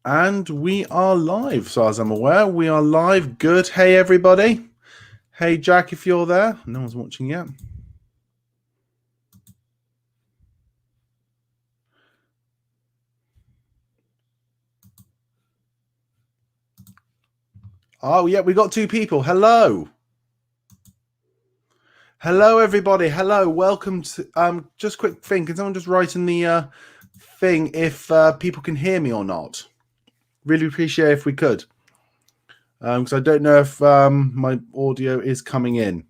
And we are live, so as I'm aware, we are live. Good. Hey, everybody. Hey, Jack, if you're there. No one's watching yet. Oh, yeah, we got two people. Hello. Hello, everybody. Hello. Welcome to, just quick thing. Can someone just write in the thing if people can hear me or not? Really appreciate if we could. Because I don't know if my audio is coming in.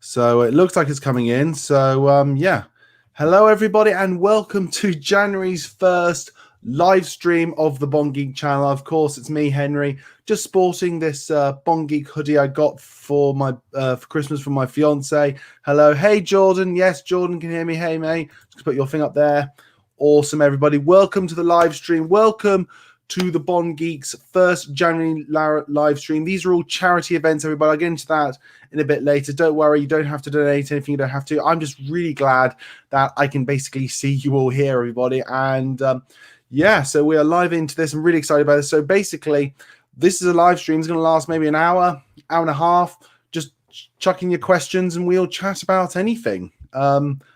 So it looks like it's coming in. So yeah. Hello, everybody, and welcome to January's first live stream of the Bond Geek channel. Of course, it's me, Henry, just sporting this Bond Geek hoodie I got for my for Christmas from my fiance. Hello, hey Jordan. Yes, Jordan can hear me. Hey, mate. Just put your thing up there. Awesome, everybody. Welcome to the live stream. Welcome to the Bond Geeks first January live stream. These are all charity events, everybody. I'll get into that in a bit later. Don't worry, you don't have to donate anything. You don't have to. I'm just really glad that I can basically see you all here, everybody. And yeah, so we are live into this. I'm really excited about this. So basically, this is a live stream. It's going to last maybe an hour, hour and a half. Just chucking your questions and we'll chat about anything.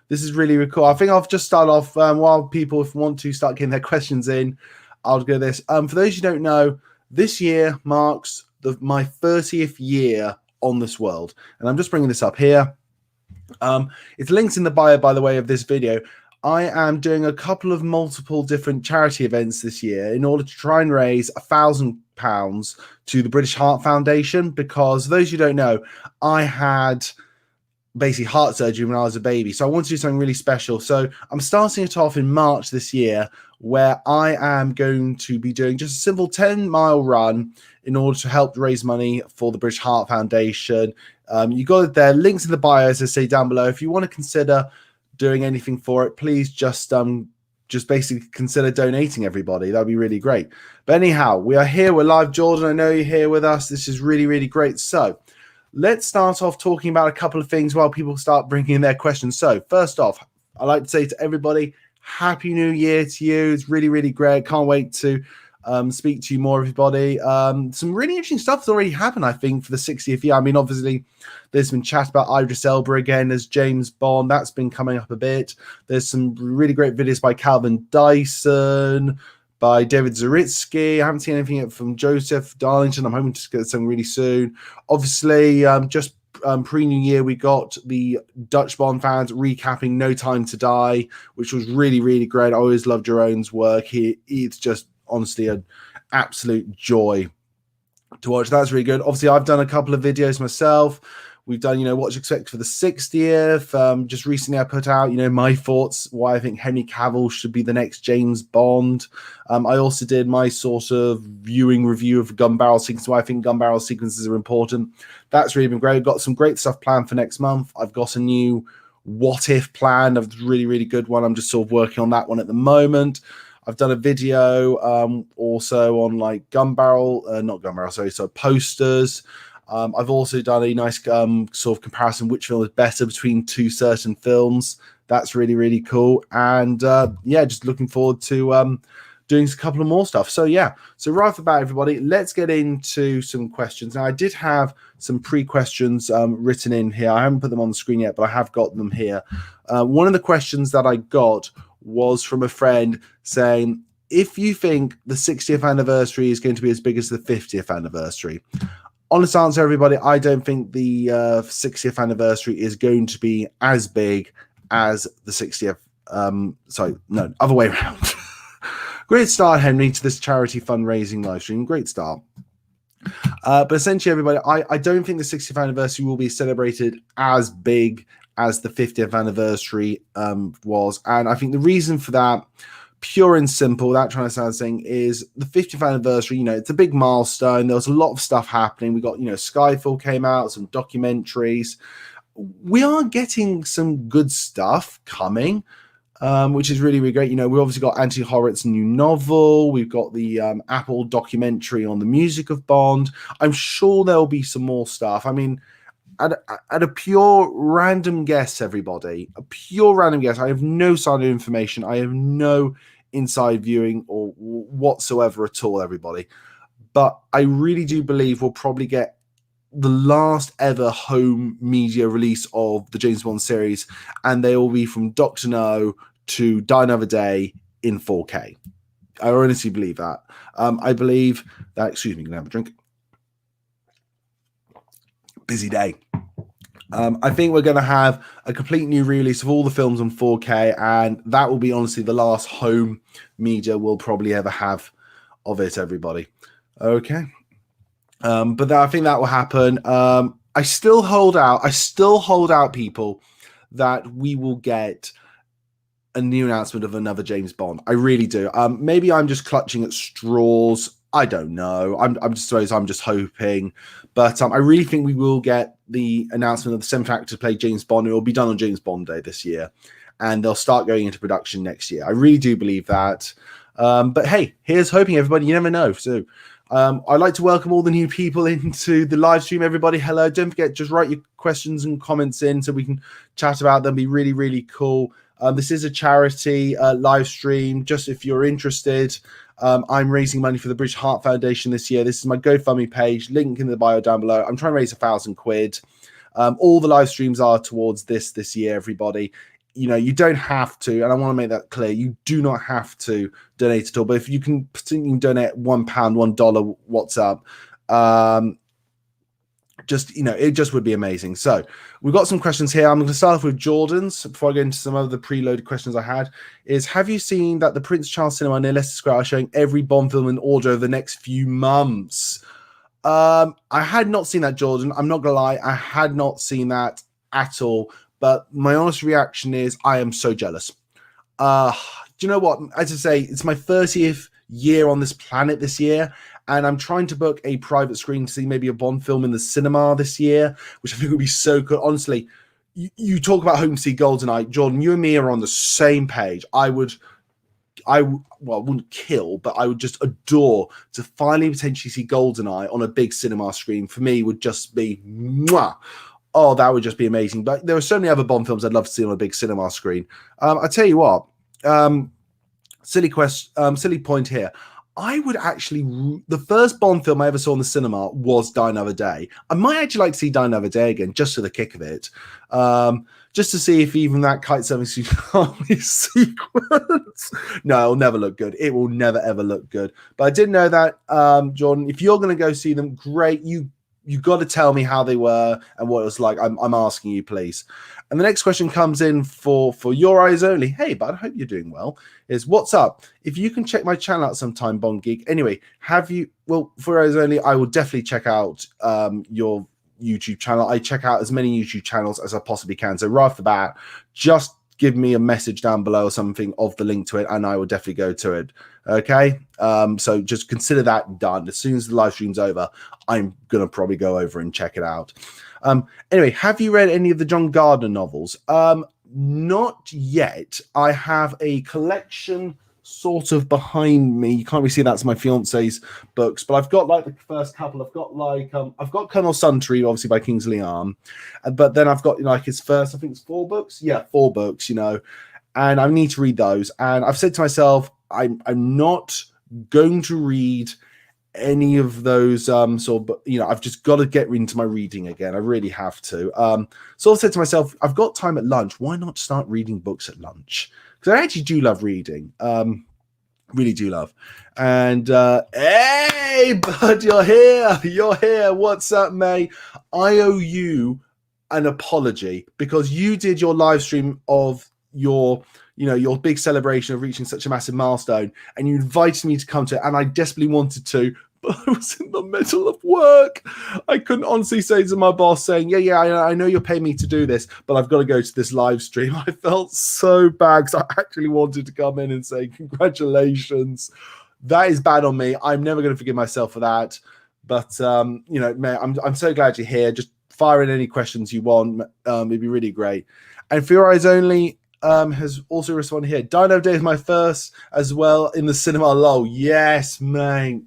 This is really, really cool. I think I'll just start off while people, if want to, start getting their questions in. I'll go this. For those who don't know, this year marks my 30th year on this world. And I'm just bringing this up here. It's linked in the bio, by the way, of this video. I am doing a couple of multiple different charity events this year in order to try and raise £1,000 to the British Heart Foundation, because those who don't know, I had basically heart surgery when I was a baby. So I want to do something really special. So I'm starting it off in March this year, where I am going to be doing just a simple 10-mile run in order to help raise money for the British Heart Foundation. You got it there. Links in the bio, as I say down below. If you want to consider doing anything for it, please just basically consider donating, everybody. That'd be really great. But anyhow, we are here. We're live. Jordan, I know you're here with us. This is really, really great. So let's start off talking about a couple of things while people start bringing in their questions. So first off, I'd like to say to everybody, Happy New Year to you. It's really, really great. Can't wait to speak to you more, everybody. Some really interesting stuff has already happened, I think, for the 60th year. I mean, obviously, there's been chat about Idris Elba again as James Bond. That's been coming up a bit. There's some really great videos by Calvin Dyson, by David Zaritsky. I haven't seen anything yet from Joseph Darlington. I'm hoping to get something really soon. Obviously, just pre-New Year, we got the Dutch Bond fans recapping No Time to Die, which was really, really great. I always loved Jerome's work. It's just honestly an absolute joy to watch. That's really good. Obviously, I've done a couple of videos myself. We've done, what to expect for the 60th. Just recently I put out, my thoughts, why I think Henry Cavill should be the next James Bond. I also did my sort of viewing review of gun barrel sequences, why I think gun barrel sequences are important. That's really been great. I've got some great stuff planned for next month. I've got a new What If planned, a really, really good one. I'm just sort of working on that one at the moment. I've done a video also on like so posters. I've also done a nice sort of comparison which film is better between two certain films. That's really, really cool. And yeah, just looking forward to doing a couple of more stuff. So yeah, so right off the bat, everybody, let's get into some questions. Now, I did have some pre-questions written in here. I haven't put them on the screen yet, but I have got them here. One of the questions that I got was from a friend saying, if you think the 60th anniversary is going to be as big as the 50th anniversary. Honest answer, everybody, I don't think the 60th anniversary is going to be as big as the 60th. Sorry, no, other way around. Great start, Henry, to this charity fundraising live stream. Great start. But essentially, everybody, I don't think the 60th anniversary will be celebrated as big as the 50th anniversary was. And I think the reason for that, pure and simple, without trying to sound saying, is the 50th anniversary, it's a big milestone. There was a lot of stuff happening. We got, Skyfall came out, some documentaries. We are getting some good stuff coming, which is really, really great. We obviously got Anthony Horowitz' new novel. We've got the Apple documentary on the music of Bond. I'm sure there'll be some more stuff. I mean, at a pure random guess, everybody, a pure random guess. I have no solid information. I have no inside viewing or whatsoever at all, everybody. But I really do believe we'll probably get the last ever home media release of the James Bond series, and they will be from Dr. No to Die Another Day in 4K. I honestly believe that. I believe that, excuse me, I'm going to have a drink. Busy day. I think we're going to have a complete new release of all the films on 4K, and that will be honestly the last home media we'll probably ever have of it, everybody. Okay. But I think that will happen. I still hold out, people, that we will get a new announcement of another James Bond. I really do. Maybe I'm just clutching at straws. I don't know. I'm just hoping. But I really think we will get the announcement of the seventh actor to play James Bond. It will be done on James Bond Day this year, and they'll start going into production next year. I really do believe that. But hey, here's hoping, everybody. You never know. So I'd like to welcome all the new people into the live stream. Everybody, hello. Don't forget, just write your questions and comments in so we can chat about them. Be really, really cool. This is a charity live stream. Just if you're interested, I'm raising money for the British Heart Foundation this year. This is my GoFundMe page, link in the bio down below. I'm trying to raise £1,000. All the live streams are towards this year, everybody. You know, you don't have to, and I want to make that clear. You do not have to donate at all. But if you can donate £1, $1, what's up? Just, you know, it just would be amazing. So we've got some questions here. I'm going to start off with Jordan's before I go into some of the preloaded questions I had. Have you seen that the Prince Charles Cinema near Leicester Square are showing every Bond film in order over the next few months? I had not seen that, Jordan. I'm not going to lie. I had not seen that at all. But my honest reaction is I am so jealous. Do you know what? As I say, it's my 30th year on this planet this year, and I'm trying to book a private screen to see maybe a Bond film in the cinema this year, which I think would be so good. Honestly, you talk about home to see Goldeneye. Jordan, you and me are on the same page. I wouldn't kill, but I would just adore to finally potentially see Goldeneye on a big cinema screen. For me, would just be mwah. Oh, that would just be amazing. But there are so many other Bond films I'd love to see on a big cinema screen. I tell you what, silly point here. I would actually, the first Bond film I ever saw in the cinema was Die Another Day. I might actually like to see Die Another Day again, just for the kick of it. Just to see if even that kite serving sequence. No, it'll never look good. It will never, ever look good. But I did know that, Jordan, if you're going to go see them, great. You got to tell me how they were and what it was like. I'm asking you, please. And the next question comes in for your eyes only. Hey, bud, I hope you're doing well. Is what's up? If you can check my channel out sometime, Bond Geek. Anyway, for your eyes only, I will definitely check out your YouTube channel. I check out as many YouTube channels as I possibly can. So right off the bat, just give me a message down below or something of the link to it, and I will definitely go to it. Okay, so just consider that done. As soon as the live stream's over, I'm gonna probably go over and check it out. Anyway, have you read any of the John Gardner novels? Not yet. I have a collection sort of behind me. You can't really see that's my fiance's books, but I've got like the first couple. I've got Colonel Suntory, obviously by Kingsley Arm, but then I've got like his first, I think it's 4 books. Yeah, 4 books, you know, and I need to read those. And I've said to myself, I'm not going to read any of those I've just got to get into my reading again. I really have to. So I said to myself, I've got time at lunch. Why not start reading books at lunch? Because I actually do love reading. Really do love. And hey, bud, you're here. What's up, mate? I owe you an apology because you did your live stream of your big celebration of reaching such a massive milestone, and you invited me to come to it, and I desperately wanted to, but I was in the middle of work. I couldn't honestly say to my boss saying, yeah, I know you're paying me to do this, but I've got to go to this live stream. I felt so bad because I actually wanted to come in and say congratulations. That is bad on me. I'm never going to forgive myself for that. But mate, I'm so glad you're here. Just fire in any questions you want. It'd be really great. And for your eyes only, has also responded here. Die Another Day is my first as well in the cinema. Lol. Yes, mate.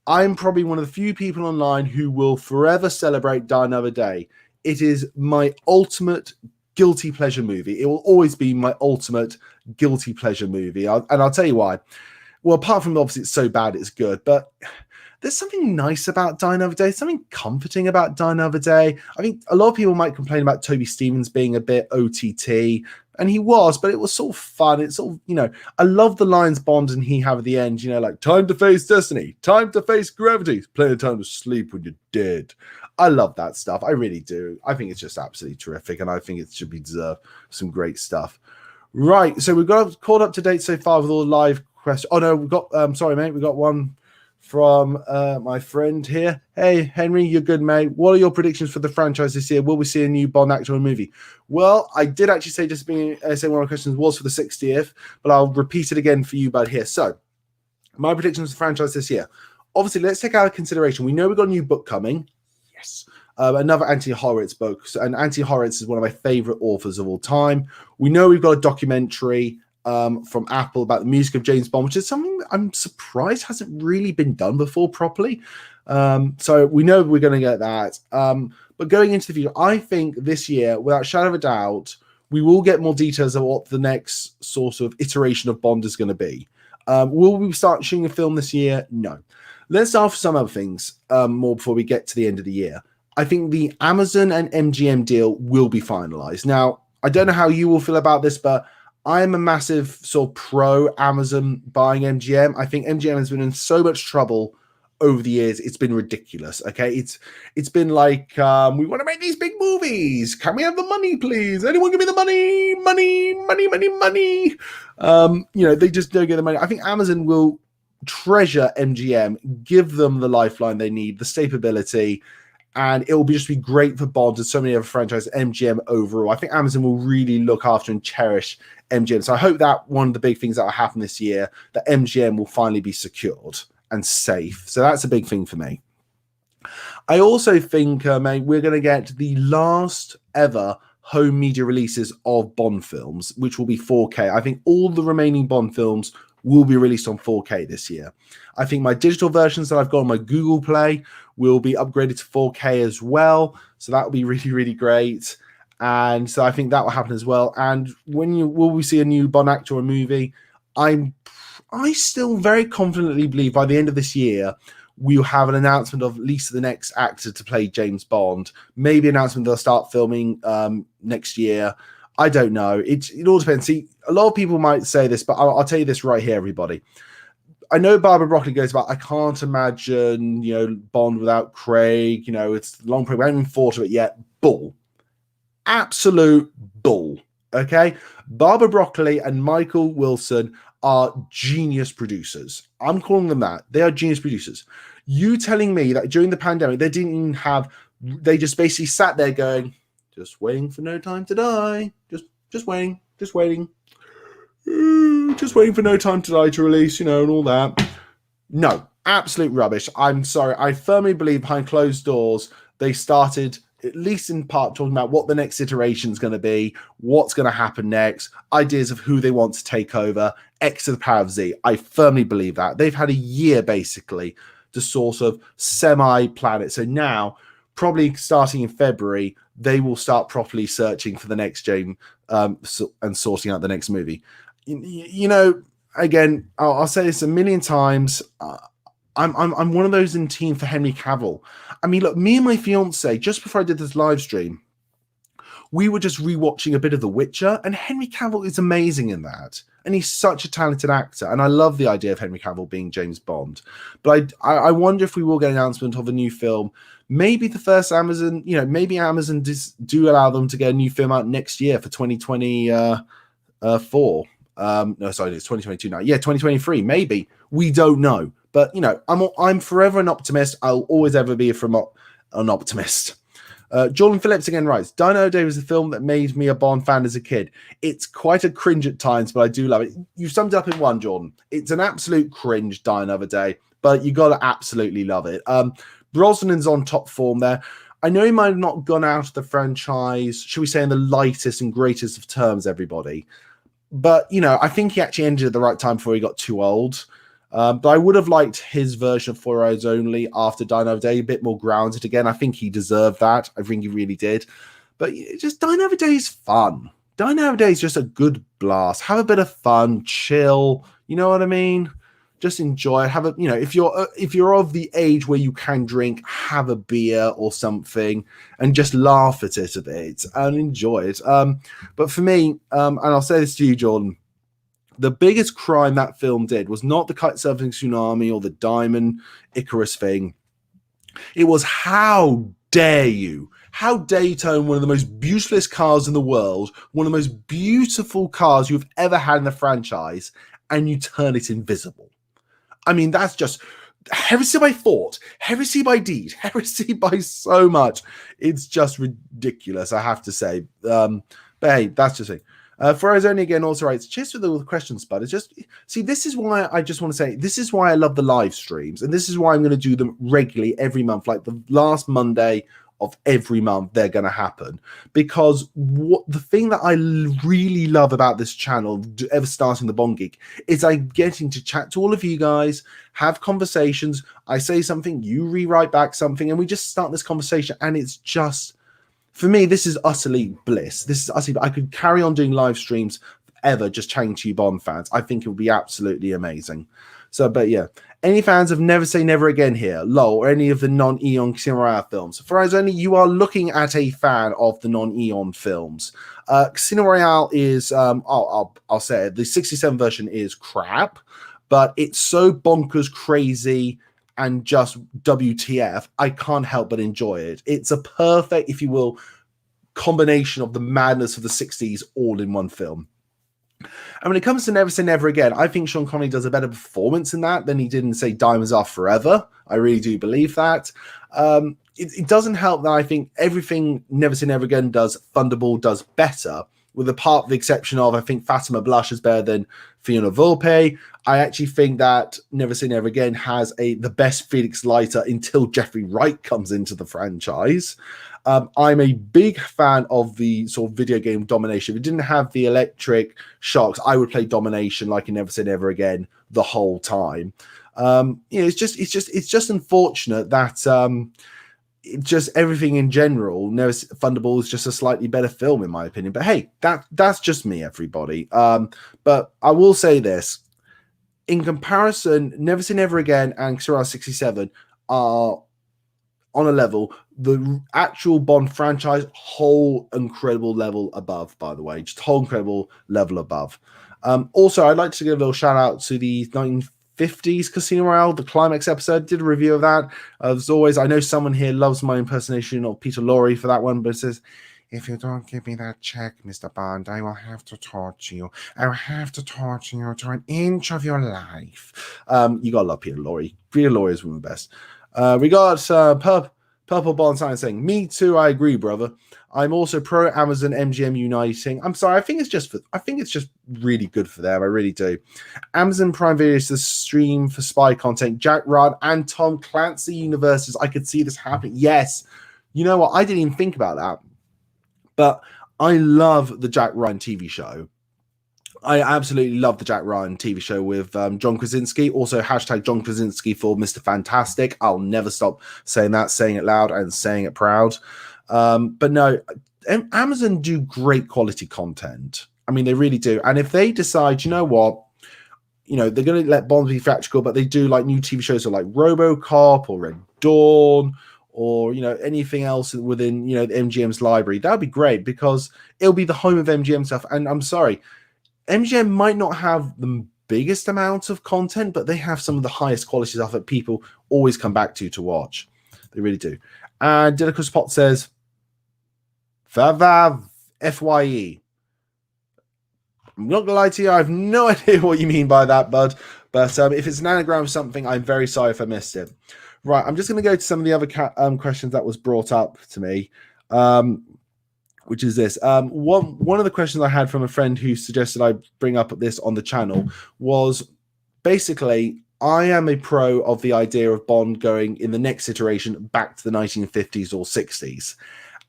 I'm probably one of the few people online who will forever celebrate Die Another Day. It is my ultimate guilty pleasure movie. It will always be my ultimate guilty pleasure movie. And I'll tell you why. Well, apart from obviously it's so bad it's good, but there's something nice about Die Another Day, something comforting about Die Another Day. I think a lot of people might complain about Toby Stephens being a bit OTT, and he was, but it was sort of fun. It's sort of, I love the lines Bond and he have at the end, like time to face destiny, time to face gravity, plenty of time to sleep when you're dead. I love that stuff. I really do. I think it's just absolutely terrific, and I think it should be deserved some great stuff. Right, so we've got caught up to date so far with all the live questions. Oh no, we've got sorry mate, we got one from my friend here. Hey Henry, you're good mate. What are your predictions for the franchise this year? Will we see a new Bond actor or movie? Well, I did actually say saying one of my questions was for the 60th, but I'll repeat it again for you bud here. So my predictions for the franchise this year. Obviously, let's take out of consideration. We know we've got a new book coming. Yes. Another Anthony Horowitz book. And Anthony Horowitz is one of my favorite authors of all time. We know we've got a documentary from Apple about the music of James Bond, which is something that I'm surprised hasn't really been done before properly. So we know we're going to get that. But going into the future, I think this year, without a shadow of a doubt, we will get more details of what the next sort of iteration of Bond is going to be. Will we start shooting a film this year? No. Let's start with some other things more before we get to the end of the year. I think the Amazon and MGM deal will be finalized. Now, I don't know how you will feel about this, but I am a massive sort of pro Amazon buying MGM. I think MGM has been in so much trouble over the years. It's been ridiculous. Okay. It's been like, we want to make these big movies. Can we have the money, please? Anyone give me the money? Money. They just don't get the money. I think Amazon will treasure MGM, give them the lifeline they need, the stability, and it will just be great for Bond and so many other franchises, MGM overall. I think Amazon will really look after and cherish MGM. So I hope that one of the big things that will happen this year, that MGM will finally be secured and safe. So that's a big thing for me. I also think, mate, we're going to get the last ever home media releases of Bond films, which will be 4K. I think all the remaining Bond films will be released on 4K this year. I think my digital versions that I've got on my Google Play will be upgraded to 4K as well. So that will be really, really great. And so I think that will happen as well. And will we see a new Bond actor or movie? I still very confidently believe by the end of this year, we'll have an announcement of at least the next actor to play James Bond. Maybe an announcement they'll start filming next year. I don't know. It all depends. See, a lot of people might say this, but I'll tell you this right here, everybody. I know Barbara Broccoli goes about, I can't imagine, Bond without Craig. It's long program. I haven't even thought of it yet. Bull. Absolute bull. Okay? Barbara Broccoli and Michael Wilson are genius producers. I'm calling them that. They are genius producers. You telling me that during the pandemic, they just basically sat there going, just waiting for No Time to Die. Just waiting. Just waiting for No Time to Die to release, and all that. No, absolute rubbish. I'm sorry. I firmly believe behind closed doors, they started, at least in part, talking about what the next iteration is going to be, what's going to happen next, ideas of who they want to take over, X to the power of Z. I firmly believe that. They've had a year, basically, to sort of semi-plan it. So now, probably starting in February, they will start properly searching for the next James and sorting out the next movie. Again, I'll say this a million times. I'm one of those in team for Henry Cavill. I mean, look, me and my fiance, just before I did this live stream, we were just rewatching a bit of The Witcher, and Henry Cavill is amazing in that. And he's such a talented actor. And I love the idea of Henry Cavill being James Bond. But I wonder if we will get an announcement of a new film. Maybe the first Amazon, maybe Amazon do allow them to get a new film out next year for 2024. No, sorry, it's 2022 now. Yeah, 2023, maybe. We don't know. But, I'm forever an optimist. I'll always ever be an optimist. Jordan Phillips again writes, Die Another Day was a film that made me a Bond fan as a kid. It's quite a cringe at times, but I do love it. You summed it up in one, Jordan. It's an absolute cringe, Die Another Day, but you got to absolutely love it. Brosnan's on top form there. I know he might have not gone out of the franchise, should we say, in the lightest and greatest of terms, everybody. But, I think he actually ended at the right time before he got too old. But I would have liked his version of For Eyes Only after Die Another Day, a bit more grounded again. I think he deserved that. I think he really did. But just Die Another Day is fun. Die Another Day is just a good blast. Have a bit of fun, chill. You know what I mean? Just enjoy it. Have a, if you're of the age where you can drink, have a beer or something, and just laugh at it a bit and enjoy it. But for me, and I'll say this to you, Jordan, the biggest crime that film did was not the kite surfing tsunami or the Diamond Icarus thing. It was how dare you turn one of the most beautiful cars in the world, one of the most beautiful cars you've ever had in the franchise, and you turn it invisible. I mean, that's just heresy by thought, heresy by deed, heresy by so much. It's just ridiculous, I have to say. But hey, that's just it. Farazoni again also writes, cheers for all the questions, bud. It's just, see, this is why I just want to say, this is why I love the live streams, and this is why I'm going to do them regularly every month, like the last Monday of every month they're going to happen, because the thing that I really love about this channel, ever starting the Bond Geek, is I'm getting to chat to all of you guys, have conversations. I say something, you rewrite back something, and we just start this conversation, and it's just, for me, this is utterly bliss. This is utterly, I could carry on doing live streams forever just chatting to you Bond fans. I think it would be absolutely amazing. So, but yeah, any fans of Never Say Never Again here, LOL, or any of the non-Eon Casino Royale films? Farazoni, you are looking at a fan of the non-Eon films. Casino Royale is, I'll say it, the 67 version is crap, but it's so bonkers crazy and just WTF, I can't help but enjoy it. It's a perfect, if you will, combination of the madness of the 60s all in one film. And when it comes to Never Say Never Again, I think Sean Connery does a better performance in that than he did in, say, Diamonds Are Forever. I really do believe that. It doesn't help that I think everything Never Say Never Again does, Thunderball does better, with the exception of, I think Fatima Blush is better than Fiona Volpe. I actually think that Never Say Never Again has the best Felix Leiter until Jeffrey Wright comes into the franchise. I'm a big fan of the sort of video game Domination. If it didn't have the electric shocks, I would play Domination like in Never Say Never Again the whole time. It's just unfortunate that just everything in general, Thunderball is just a slightly better film in my opinion. But hey, that's just me, everybody. But I will say this: in comparison, Never Say Never Again and Casino 67 are on a level, the actual Bond franchise, whole incredible level above, by the way, just whole incredible level above. Also, I'd like to give a little shout out to the 1950s Casino Royale, the climax episode. Did a review of that. As always, I know someone here loves my impersonation of Peter Lorre for that one, but it says, if you don't give me that check, Mr. Bond, I will have to torture you. I will have to torture you to an inch of your life. You gotta love Peter Lorre. Peter Lorre is one of the best. We got Purple Bond Sign saying, me too, I agree, brother. I'm also pro Amazon MGM uniting. I'm sorry, I think it's just really good for them. I really do. Amazon Prime Video is the stream for spy content. Jack Ryan and Tom Clancy universes. I could see this happening. Yes. You know what? I didn't even think about that. But I love the Jack Ryan TV show. I absolutely love the Jack Ryan TV show with John Krasinski. Also, hashtag John Krasinski for Mr. Fantastic. I'll never stop saying that, saying it loud and saying it proud. But no, Amazon do great quality content. I mean, they really do. And if they decide, you know what, they're going to let Bond be theatrical, but they do like new TV shows like RoboCop or Red Dawn or, anything else within, the MGM's library, that would be great because it'll be the home of MGM stuff. And I'm sorry, MGM might not have the biggest amount of content, but they have some of the highest quality stuff that people always come back to watch. They really do. And Delica's Pot says, Favav FYE. I'm not gonna lie to you, I have no idea what you mean by that, bud. But if it's an anagram of something, I'm very sorry if I missed it. Right, I'm just going to go to some of the other questions that was brought up to me. Which is this. One of the questions I had from a friend who suggested I bring up this on the channel was basically, I am a pro of the idea of Bond going in the next iteration back to the 1950s or 60s.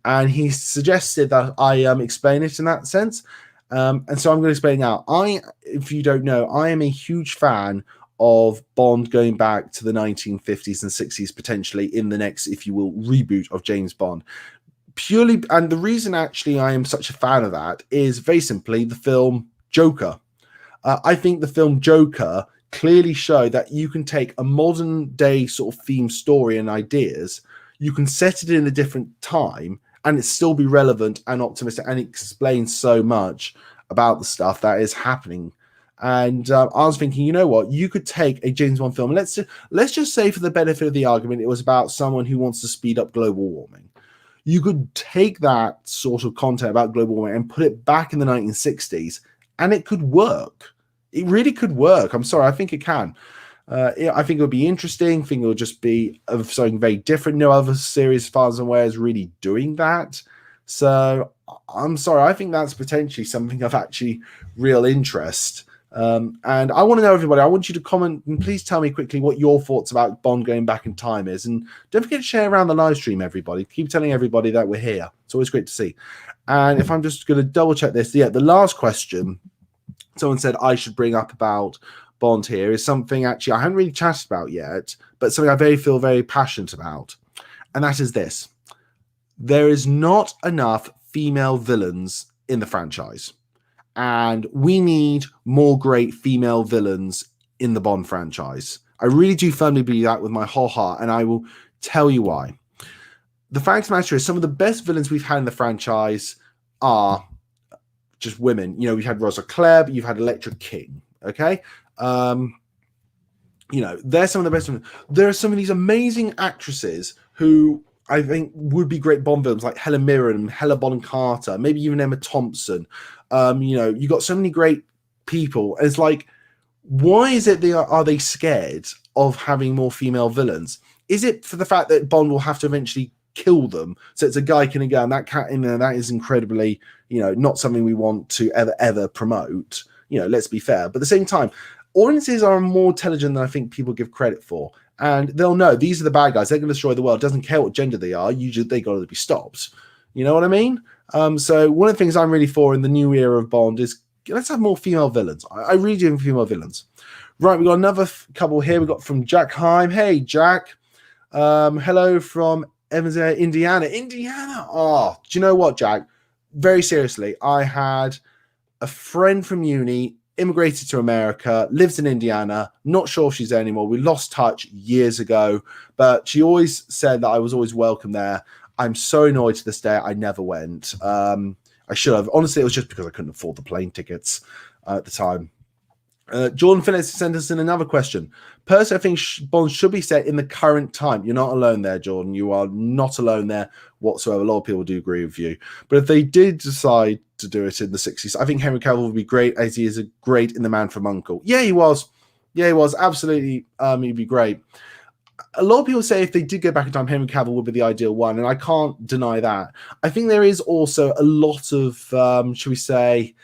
And he suggested that I explain it in that sense. And so I'm going to explain now. If you don't know, I am a huge fan of Bond going back to the 1950s and 60s, potentially in the next, if you will, reboot of James Bond. purely, and the reason actually I am such a fan of that is very simply the film Joker. I think the film Joker clearly showed that you can take a modern day sort of theme story and ideas, you can set it in a different time, and it still be relevant and optimistic, and it explains so much about the stuff that is happening. And I was thinking, you know what? You could take a James Bond film. Let's just say, for the benefit of the argument, it was about someone who wants to speed up global warming. You could take that sort of content about global warming and put it back in the 1960s, and it could work. It really could work. I'm sorry, I think it can. I think it would be interesting. I think it would just be of something very different. No other series, as far as I'm aware, is really doing that. So I'm sorry. I think that's potentially something of actually real interest. And I want to know, everybody, I want you to comment and please tell me quickly what your thoughts about Bond going back in time is. And don't forget to share around the live stream, everybody. Keep telling everybody that we're here. It's always great to see. And if I'm just going to double check this, the last question someone said I should bring up about Bond here is something actually I haven't really chatted about yet, but something I feel very passionate about. And that is this. There is not enough female villains in the franchise. And we need more great female villains in the Bond franchise. I really do firmly believe that with my whole heart, and I will tell you why. The fact of the matter is, some of the best villains we've had in the franchise are just women. You know, we've had Rosa Klebb, you've had Electra King, okay? You know, they're some of the best women. There are some of these amazing actresses who I think would be great Bond villains, like Helen Mirren, Helena Bonham Carter, maybe even Emma Thompson. You know, you got so many great people. It's like, why is it are they scared of having more female villains? Is it for the fact that Bond will have to eventually kill them? So it's a guy killing a girl, and that cat in there, that is incredibly, you know, not something we want to ever promote. You know, let's be fair. But at the same time, audiences are more intelligent than I think people give credit for. And they'll know these are the bad guys. They're going to destroy the world. Doesn't care what gender they are. They got to be stopped. You know what I mean? So one of the things I'm really for in the new era of Bond is let's have more female villains. I really do have female villains. Right, we've got another couple here. We've got from Jack Heim. Hey, Jack. Hello from Evansville, Indiana. Indiana. Oh, do you know what, Jack? Very seriously, I had a friend from uni, immigrated to America, lives in Indiana. Not sure if she's there anymore. We lost touch years ago, but she always said that I was always welcome there. I'm so annoyed to this day I never went. I should have. Honestly, it was just because I couldn't afford the plane tickets at the time. Jordan Phillips sent us in another question. Personally, I think Bond should be set in the current time. You're not alone there, Jordan. You are not alone there whatsoever. A lot of people do agree with you. But if they did decide to do it in the 60s, I think Henry Cavill would be great, as he is great in The Man from U.N.C.L.E. Yeah, he was. Yeah, he was. Absolutely. He'd be great. A lot of people say if they did go back in time, Henry Cavill would be the ideal one, and I can't deny that. I think there is also a lot of, should we say,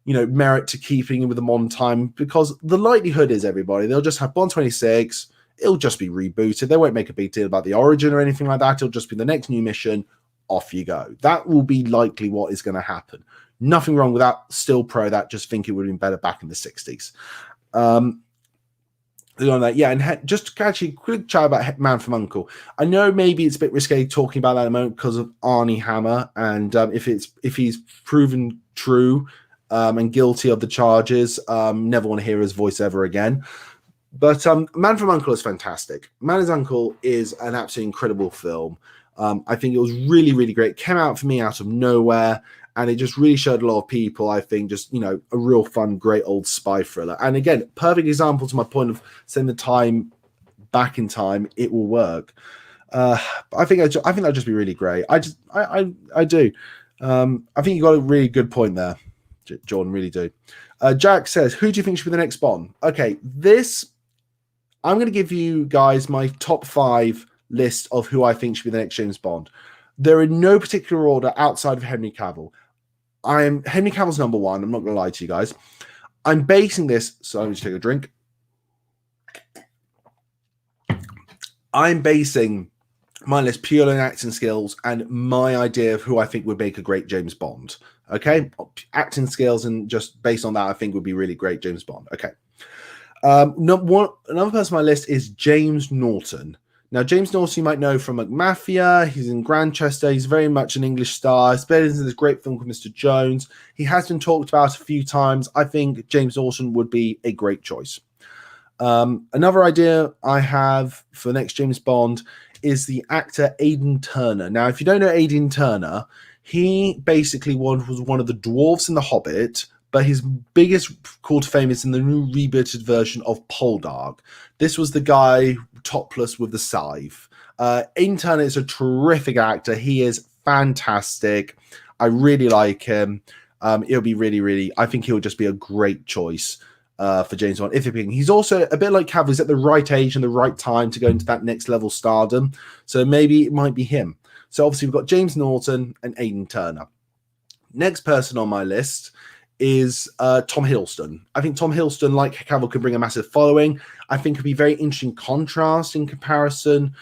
you know, merit to keeping him with the modern time, because the likelihood is, everybody, they'll just have Bond 26, it'll just be rebooted. They won't make a big deal about the origin or anything like that. It'll just be the next new mission. Off you go. That will be likely what is going to happen. Nothing wrong with that. Still pro that. Just think it would have been better back in the 60s. On that, yeah, and just actually quick chat about Man from U.N.C.L.E. I know maybe it's a bit risque talking about that at the moment because of Arnie Hammer, and if he's proven true and guilty of the charges, never want to hear his voice ever again. But Man from U.N.C.L.E. is fantastic. Man from U.N.C.L.E. is an absolutely incredible film. I think it was really, really great. It came out for me out of nowhere, and it just really showed a lot of people, I think, just, you know, a real fun, great old spy thriller. And again, perfect example to my point of saying the time back in time, it will work. I think that'd just be really great. I do. I think you got a really good point there, Jordan, really do. Jack says, who do you think should be the next Bond? Okay, I'm going to give you guys my top 5 list of who I think should be the next James Bond. They're in no particular order outside of Henry Cavill. Henry Cavill's number 1. I'm not going to lie to you guys. I'm basing this, so let me just take a drink. I'm basing my list purely on acting skills and my idea of who I think would make a great James Bond. Okay, acting skills, and just based on that, I think would be really great James Bond. Okay. Another person on my list is James Norton. Now, James Norton you might know from McMafia. He's in Grantchester. He's very much an English star. He's been in this great film called Mr. Jones. He has been talked about a few times. I think James Norton would be a great choice. Another idea I have for the next James Bond is the actor Aidan Turner. Now, if you don't know Aidan Turner, he basically was one of the dwarves in The Hobbit, but his biggest call to fame is in the new rebooted version of Poldark. This was the guy topless with the scythe. Aidan Turner is a terrific actor. He is fantastic. I really like him. It'll be really, I think he'll just be a great choice for James Bond. If he's also a bit like Cavill, he's at the right age and the right time to go into that next level stardom. So maybe it might be him. So obviously we've got James Norton and Aidan Turner. Next person on my list is Tom Hiddleston. I think Tom Hiddleston, like Cavill, could bring a massive following. I think it'd be very interesting contrast in comparison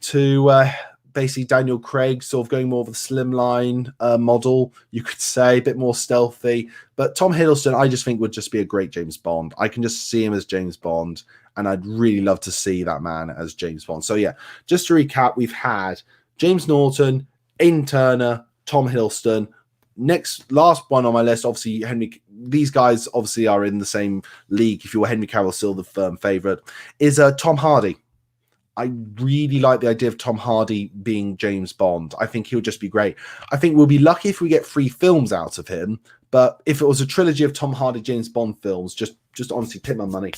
to basically Daniel Craig, sort of going more of a slimline model, you could say, a bit more stealthy. But Tom Hiddleston, I just think would just be a great James Bond. I can just see him as James Bond, and I'd really love to see that man as James Bond. So yeah, just to recap, we've had James Norton, Aidan Turner, Tom Hiddleston. Last one on my list, obviously Henry. These guys obviously are in the same league. If you were Henry Cavill, still the firm favorite, is Tom Hardy. I really like the idea of Tom Hardy being James Bond. I think he'll just be great. I think we'll be lucky if we get 3 films out of him. But if it was a trilogy of Tom Hardy James Bond films, just honestly take my money.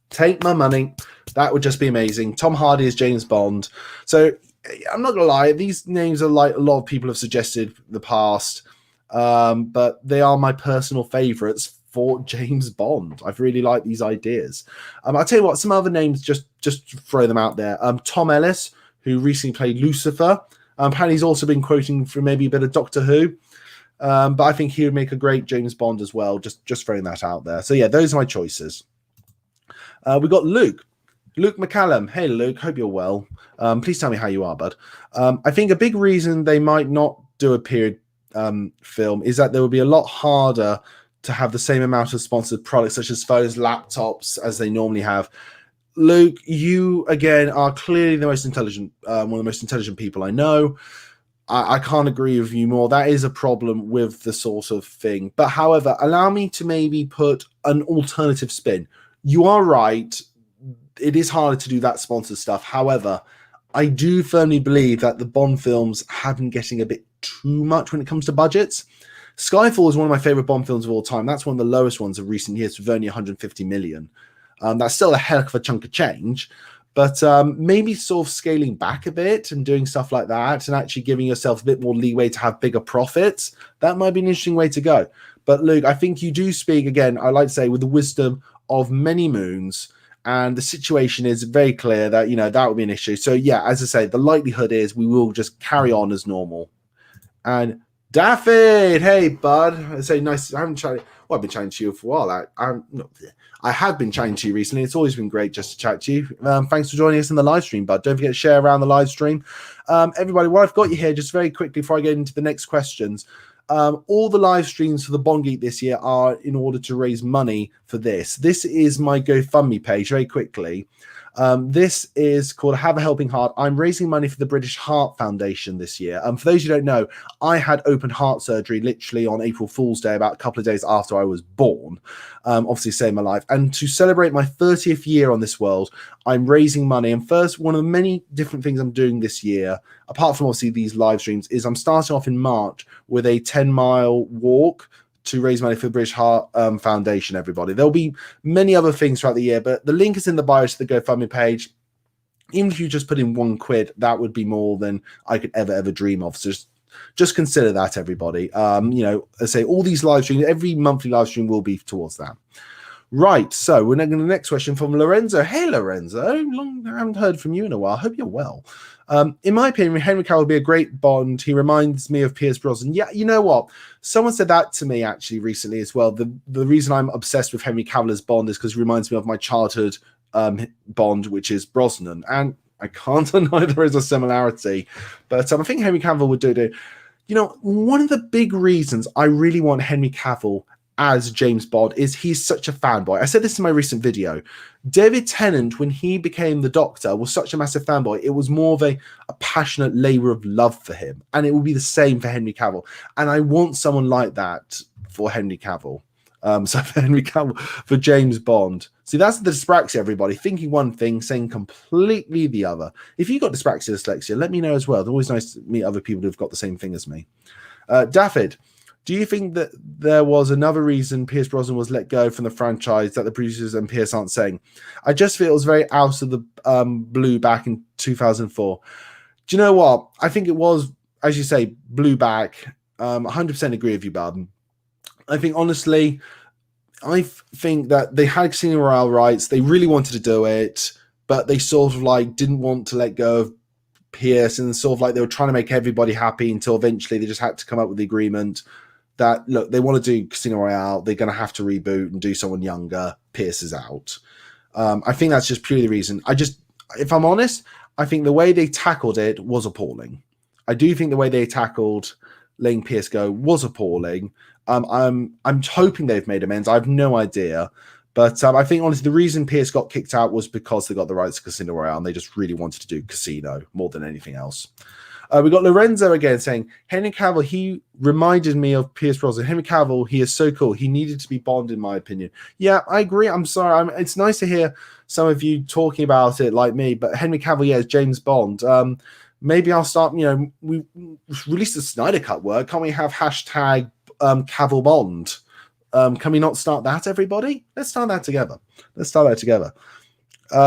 Take my money. That would just be amazing. Tom Hardy is James Bond. So I'm not gonna lie, these names are like a lot of people have suggested in the past. But they are my personal favorites for James Bond. I've really liked these ideas. I'll tell you what, some other names, just throw them out there. Tom Ellis, who recently played Lucifer. Apparently he's also been quoting for maybe a bit of Doctor Who. But I think he would make a great James Bond as well. Just throwing that out there. So yeah, those are my choices. We got Luke McCallum. Hey Luke, hope you're well. Please tell me how you are, bud. I think a big reason they might not do a period film is that there will be a lot harder to have the same amount of sponsored products such as phones, laptops as they normally have. Luke, you again are clearly the most intelligent, one of the most intelligent people I know. I can't agree with you more. That is a problem with the sort of thing. But however, allow me to maybe put an alternative spin. You are right. It is harder to do that sponsored stuff. However, I do firmly believe that the Bond films have been getting a bit too much when it comes to budgets. Skyfall is one of my favorite Bond films of all time. That's one of the lowest ones of recent years with only 150 million. That's still a heck of a chunk of change, but maybe sort of scaling back a bit and doing stuff like that and actually giving yourself a bit more leeway to have bigger profits. That might be an interesting way to go. But Luke, I think you do speak, again, I like to say, with the wisdom of many moons. And the situation is very clear that, that would be an issue. So yeah, as I say, the likelihood is we will just carry on as normal. And Daffyd, hey bud, I say nice. I haven't chatted. Well, I've been chatting to you for a while. I have been chatting to you recently. It's always been great just to chat to you. Thanks for joining us in the live stream, bud. Don't forget to share around the live stream. Everybody, while I've got you here, just very quickly before I get into the next questions, all the live streams for the Bond Geek this year are in order to raise money for this. This is my GoFundMe page. Very quickly. This is called Have a Helping Heart. I'm raising money for the British Heart Foundation this year. For those who don't know, I had open heart surgery literally on April Fool's Day, about a couple of days after I was born. Obviously saved my life. And to celebrate my 30th year on this world, I'm raising money. And first, one of the many different things I'm doing this year, apart from obviously these live streams, is I'm starting off in March with a 10-mile walk to raise money for the British Heart Foundation, everybody. There'll be many other things throughout the year, but the link is in the bio to the GoFundMe page. Even if you just put in £1, that would be more than I could ever dream of. So just consider that, everybody. I say all these live streams, every monthly live stream will be towards that. Right, so we're now going to the next question from Lorenzo. Hey, Lorenzo. I haven't heard from you in a while. I hope you're well. In my opinion, Henry Cavill would be a great Bond. He reminds me of Pierce Brosnan. Yeah, you know what? Someone said that to me actually recently as well. The reason I'm obsessed with Henry Cavill as Bond is because it reminds me of my childhood Bond, which is Brosnan. And I can't deny there is a similarity. But I think Henry Cavill would do it. One of the big reasons I really want Henry Cavill as James Bond is he's such a fanboy. I said this in my recent video. David Tennant, when he became the Doctor, was such a massive fanboy. It was more of a passionate labor of love for him. And it will be the same for Henry Cavill. And I want someone like that for Henry Cavill. So for Henry Cavill, for James Bond. See, that's the dyspraxia, everybody. Thinking one thing, saying completely the other. If you got dyspraxia, dyslexia, let me know as well. It's always nice to meet other people who've got the same thing as me. Daffyd, do you think that there was another reason Pierce Brosnan was let go from the franchise that the producers and Pierce aren't saying? I just feel it was very out of the blue back in 2004. Do you know what? I think it was, as you say, blue back. 100% agree with you, Bub. I think, honestly, I think that they had Casino Royale rights. They really wanted to do it, but they sort of like didn't want to let go of Pierce, and sort of like they were trying to make everybody happy until eventually they just had to come up with the agreement that, look, they want to do Casino Royale. They're going to have to reboot and do someone younger. Pierce is out. I think that's just purely the reason. If I'm honest, I think the way they tackled it was appalling. I do think the way they tackled letting Pierce go was appalling. I'm hoping they've made amends. I have no idea. But I think, honestly, the reason Pierce got kicked out was because they got the rights to Casino Royale and they just really wanted to do Casino more than anything else. We got Lorenzo again saying, Henry Cavill, he reminded me of Pierce Brosnan. Henry Cavill, he is so cool. He needed to be Bond, in my opinion. Yeah, I agree. I'm sorry. It's nice to hear some of you talking about it like me, but Henry Cavill, yeah, is James Bond. Maybe I'll start, we released the Snyder Cut work. Can't we have hashtag Cavill Bond? Can we not start that, everybody? Let's start that together.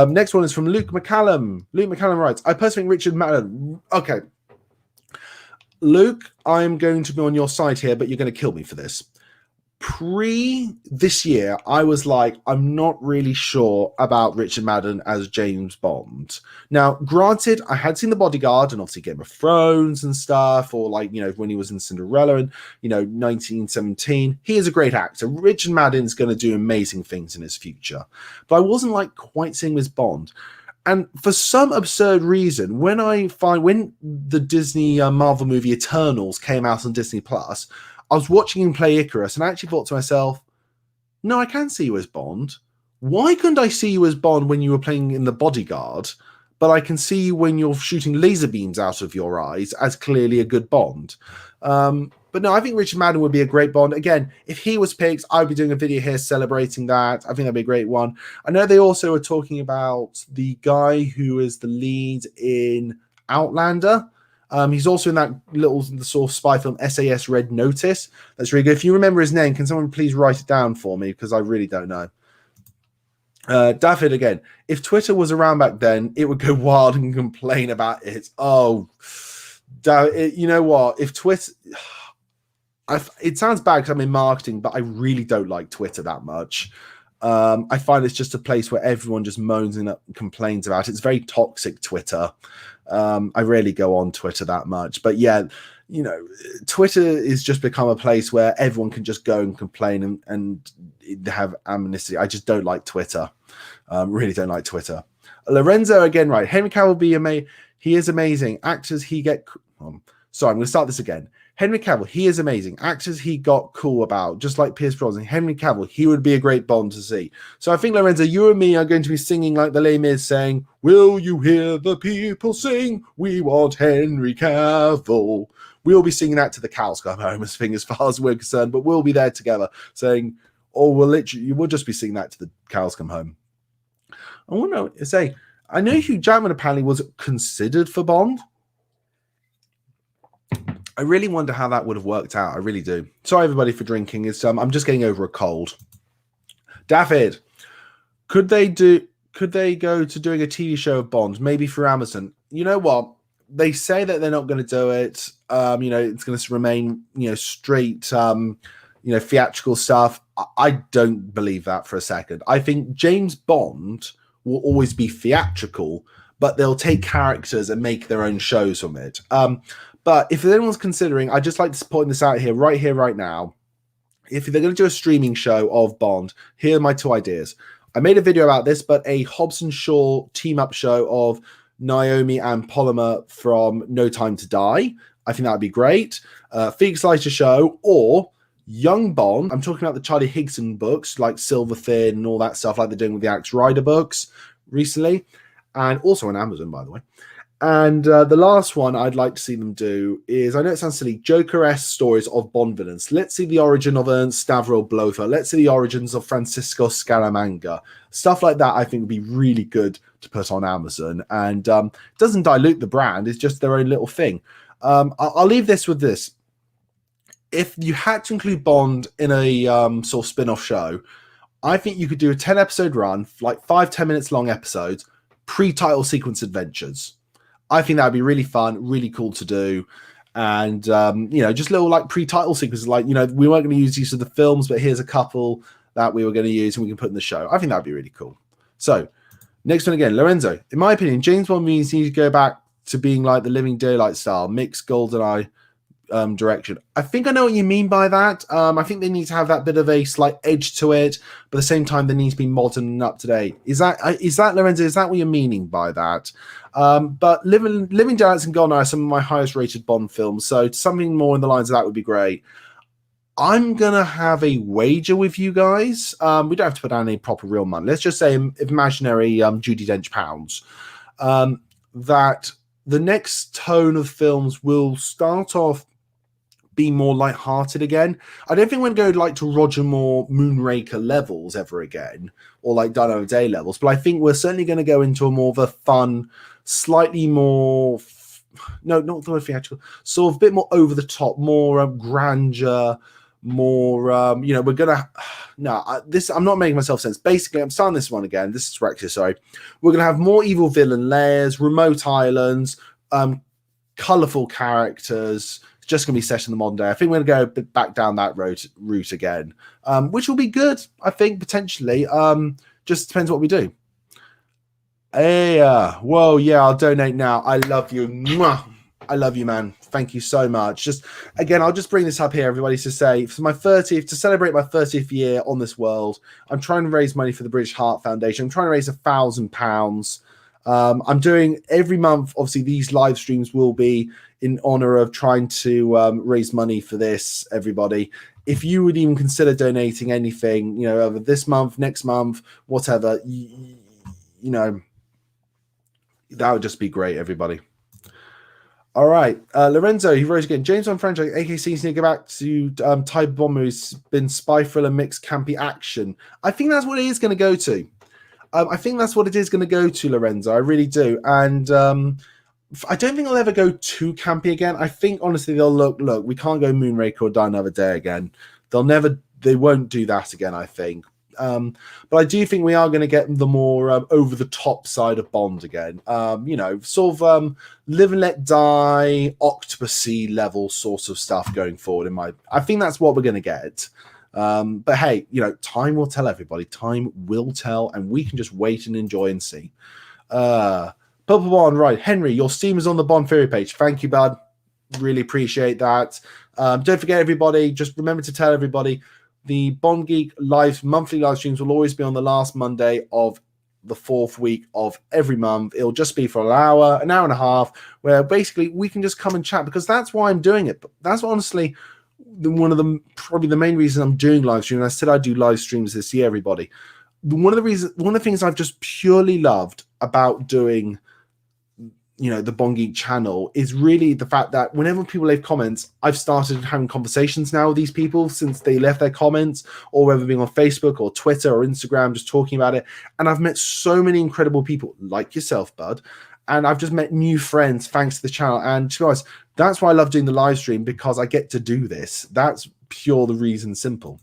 Next one is from Luke McCallum. Luke McCallum writes, I personally think Richard Madden. Okay. Luke, I'm going to be on your side here, but you're going to kill me for this. This year, I was like, I'm not really sure about Richard Madden as James Bond. Now, granted, I had seen The Bodyguard and obviously Game of Thrones and stuff, or when he was in Cinderella and, 1917. He is a great actor. Richard Madden's going to do amazing things in his future. But I wasn't quite seeing him as Bond. And for some absurd reason, when the Disney Marvel movie Eternals came out on Disney Plus, I was watching him play Icarus, and I actually thought to myself, no, I can see you as Bond. Why couldn't I see you as Bond when you were playing in The Bodyguard, but I can see you when you're shooting laser beams out of your eyes as clearly a good Bond? But no, I think Richard Madden would be a great Bond. Again, if he was picked, I'd be doing a video here celebrating that. I think that'd be a great one. I know they also were talking about the guy who is the lead in Outlander. He's also in that little sort of spy film SAS Red Notice. That's really good. If you remember his name, can someone please write it down for me? Because I really don't know. Daffyd again. If Twitter was around back then, it would go wild and complain about it. Oh, you know what? If Twitter... it sounds bad because I'm in marketing, but I really don't like Twitter that much. I find it's just a place where everyone just moans and complains about it. It's very toxic, Twitter. I rarely go on Twitter that much. But yeah, Twitter is just become a place where everyone can just go and complain and have amnesty. I just don't like Twitter. Really don't like Twitter. Lorenzo again, right. Henry Cavill, he is amazing. Actors he get... sorry, I'm going to start this again. Henry Cavill, he is amazing. Actors he got cool about, just like Pierce Brosnan. Henry Cavill, he would be a great Bond to see. So I think, Lorenzo, you and me are going to be singing like the Les Mis saying, will you hear the people sing? We want Henry Cavill. We'll be singing that to the cows come home, as far as we're concerned, but we'll be there together saying, we'll just be singing that to the cows come home. I want to say, I know Hugh Jackman apparently was considered for Bond. I really wonder how that would have worked out. I really do. Sorry, everybody, for drinking. I'm just getting over a cold. Daffyd, could they go to doing a TV show of Bond, maybe for Amazon? You know what? They say that they're not going to do it. It's going to remain, straight, theatrical stuff. I don't believe that for a second. I think James Bond will always be theatrical, but they'll take characters and make their own shows from it. But if anyone's considering, I'd just like to point this out here, right now. If they're going to do a streaming show of Bond, here are my two ideas. I made a video about this, but a Hobbs and Shaw team-up show of Naomi and Polymer from No Time to Die. I think that would be great. Felix Leiter show, or Young Bond. I'm talking about the Charlie Higson books, like Silver Thin and all that stuff, like they're doing with the Axe Rider books recently, and also on Amazon, by the way. And the last one I'd like to see them do is, I know it sounds silly, Joker-esque stories of Bond villains. Let's see the origin of Ernst Stavro Blofeld. Let's see the origins of Francisco Scaramanga. Stuff like that I think would be really good to put on Amazon. And it doesn't dilute the brand. It's just their own little thing. I'll leave this with this. If you had to include Bond in a sort of spin-off show, I think you could do a 10-episode run, like 5-10 minutes long episodes, pre-title sequence adventures. I think that would be really fun, really cool to do. And, just little like pre-title sequences, like, we weren't going to use these for the films, but here's a couple that we were going to use and we can put in the show. I think that would be really cool. So, next one again, Lorenzo. In my opinion, James Bond movies need to go back to being like the Living Daylight style, mixed Goldeneye direction. I think I know what you mean by that. I think they need to have that bit of a slight edge to it, but at the same time, they need to be modern and up to date. Is that Lorenzo? Is that what you're meaning by that? But Living Daylights and Goldeneye are some of my highest rated Bond films, so something more in the lines of that would be great. I'm gonna have a wager with you guys. We don't have to put down any proper real money. Let's just say imaginary Judi Dench pounds. That the next tone of films will start off be more light-hearted again. I don't think we're going to go like to Roger Moore Moonraker levels ever again, or like Dino O'Day levels, but I think we're certainly going to go into a more of a fun, slightly more not the theatrical, sort of a bit more over the top, more grandeur, more we're gonna I'm not making myself sense. Basically, I'm starting this one again. This is Rexia, sorry. We're gonna have more evil villain layers, remote islands, colorful characters. It's just gonna be set in the modern day. I think we're gonna go back down that route again, which will be good. I think potentially. Just depends what we do. Hey, whoa, yeah, I'll donate now. I love you. Mwah. I love you, man. Thank you so much. Just again, I'll just bring this up here, everybody, to say for my 30th, to celebrate my 30th year on this world, I'm trying to raise money for the British Heart Foundation. I'm trying to raise £1,000. I'm doing every month. Obviously, these live streams will be in honor of trying to raise money for this, everybody. If you would even consider donating anything, over this month, next month, whatever, that would just be great, everybody. All right, Lorenzo, he wrote again. James Bond franchise, AKC needs to go back to type of Bond movies, been spy thriller, mixed campy action. I think that's what it is going to go to. I think that's what it is going to go to, Lorenzo. I really do. And I don't think I'll ever go too campy again. I think, honestly, they'll look, we can't go Moonraker or Die Another Day again. They won't do that again, I think. But I do think we are going to get the more over the top side of Bond again. Sort of Live and Let Die, Octopussy level sort of stuff going forward. I think that's what we're going to get. But hey, time will tell, everybody. Time will tell, and we can just wait and enjoy and see. Purple One, right? Henry, your Steam is on the Bond Theory page. Thank you, bud. Really appreciate that. Don't forget, everybody. Just remember to tell everybody. The Bond Geek monthly live streams will always be on the last Monday of the 4th week of every month. It'll just be for an hour and a half, where basically we can just come and chat, because that's why I'm doing it. But that's honestly probably the main reason I'm doing live streams. I said I do live streams this year, everybody. One of the things I've just purely loved about doing the Bond Geek channel is really the fact that whenever people leave comments, I've started having conversations now with these people since they left their comments, or whether being on Facebook or Twitter or Instagram, just talking about it. And I've met so many incredible people like yourself, bud. And I've just met new friends thanks to the channel. And to be honest, that's why I love doing the live stream, because I get to do this. That's pure the reason, simple.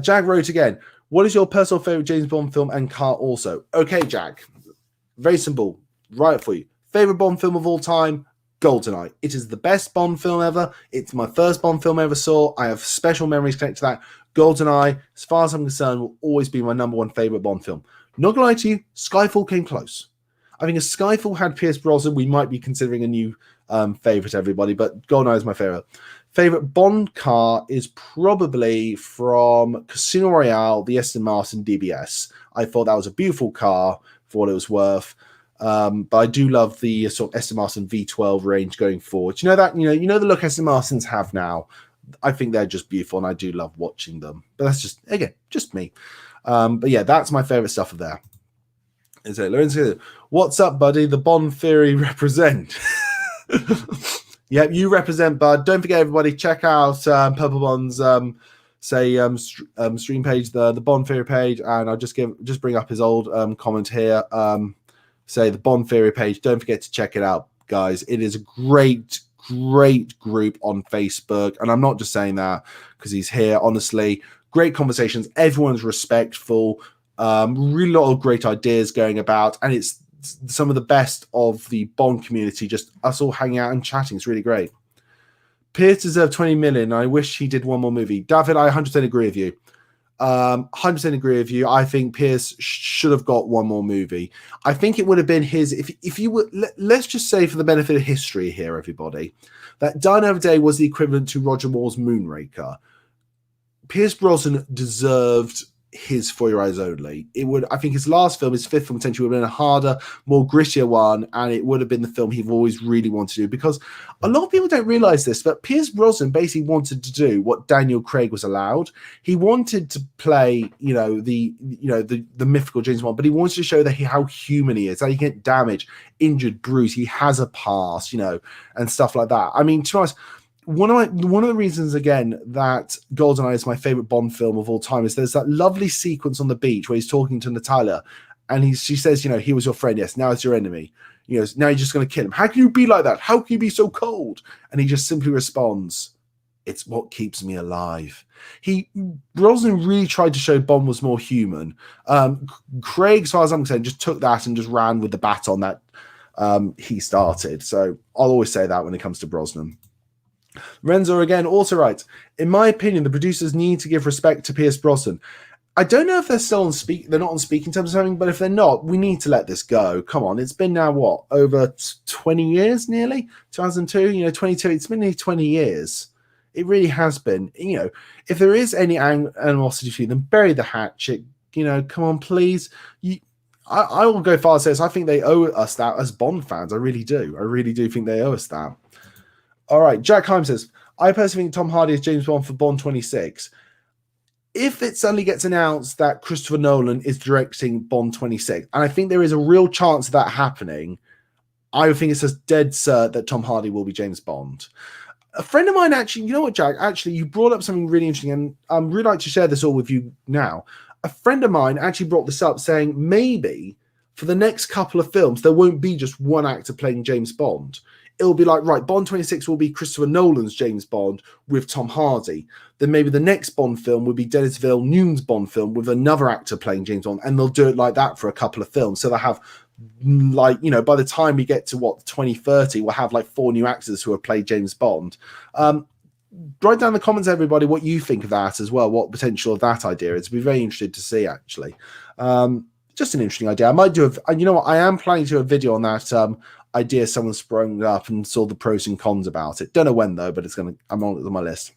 Jag wrote again, what is your personal favorite James Bond film and car also? Okay, Jag, very simple. Right for you. Favorite Bond film of all time? Goldeneye. It is the best Bond film ever. It's my first Bond film I ever saw. I have special memories connected to that. Goldeneye, as far as I'm concerned, will always be my number one favorite Bond film. Not gonna lie to you, Skyfall came close. I think if Skyfall had Pierce Brosnan, we might be considering a new favorite, everybody. But Goldeneye is my favorite. Favorite Bond car is probably from Casino Royale, the Aston Martin DBS. I thought that was a beautiful car for what it was worth. But I do love the sort of Aston Martin V12 range going forward. You know the look Aston Martins have now. I think they're just beautiful, and I do love watching them. But that's just, again, just me. But yeah, that's my favorite stuff of there. Is it Lorenzo? What's up, buddy? The Bond theory represent. Yep, you represent, bud. Don't forget, everybody, check out Purple Bond's stream page, the Bond theory page, and I'll just bring up his old comment here. Say the Bond theory page. Don't forget to check it out, guys. It is a great group on Facebook, and I'm not just saying that because he's here. Honestly, great conversations. Everyone's respectful. Really lot of great ideas going about, and it's some of the best of the Bond community, just us all hanging out and chatting. It's really great. Pierce deserved 20 million. I wish he did one more movie. David, I 100% agree with you. 100% agree with you. I think Pierce should have got one more movie. I think it would have been his, if you would, let's just say for the benefit of history here, everybody, that Die Another Day was the equivalent to Roger Moore's Moonraker. Pierce Brosnan deserved his For Your Eyes Only. It would, I think his last film, his fifth film, potentially would have been a harder, more grittier one, and it would have been the film he'd always really wanted to do, because a lot of people don't realize this, but Pierce Brosnan basically wanted to do what Daniel Craig was allowed. He wanted to play, the mythical James Bond, but he wanted to show that how human he is, that he can get damaged, injured, bruised, he has a past, and stuff like that. I mean, to be honest, one of the reasons, again, that Goldeneye is my favorite Bond film of all time is there's that lovely sequence on the beach where he's talking to Natalia, and she says, he was your friend, yes, now it's your enemy. Now you're just going to kill him. How can you be like that? How can you be so cold? And he just simply responds, it's what keeps me alive. Brosnan really tried to show Bond was more human. Craig, as far as I'm concerned, just took that and just ran with the baton that he started. So I'll always say that when it comes to Brosnan. Renzo again also writes, in my opinion, the producers need to give respect to Pierce Brosnan. I don't know if they're still on they're not on speaking terms or something, but if they're not, we need to let this go. Come on, it's been now over 20 years nearly? 2002, 22, it's been nearly 20 years. It really has been. If there is any animosity between them, bury the hatchet. Come on, please. I will go far as this. I think they owe us that as Bond fans. I really do. I really do think they owe us that. All right, Jack Heim says, I personally think Tom Hardy is James Bond for Bond 26. If it suddenly gets announced that Christopher Nolan is directing Bond 26, and I think there is a real chance of that happening, I think it's a dead cert that Tom Hardy will be James Bond. A friend of mine actually, you know what, Jack? Actually, you brought up something really interesting, and I'd really like to share this all with you now. A friend of mine actually brought this up, saying maybe for the next couple of films, there won't be just one actor playing James Bond. It'll be like, right, Bond 26 will be Christopher Nolan's James Bond with Tom Hardy. Then maybe the next Bond film will be Dennis Villeneuve's Bond film with another actor playing James Bond, and they'll do it like that for a couple of films. So they'll have, by the time we get to 2030, we'll have 4 new actors who have played James Bond. Write down in the comments, everybody, what you think of that as well, what potential of that idea is. I'd be very interested to see, actually. Just an interesting idea. I might do I am planning to do a video on that idea someone sprung up and saw the pros and cons about it. Don't know when though, but I'm on my list.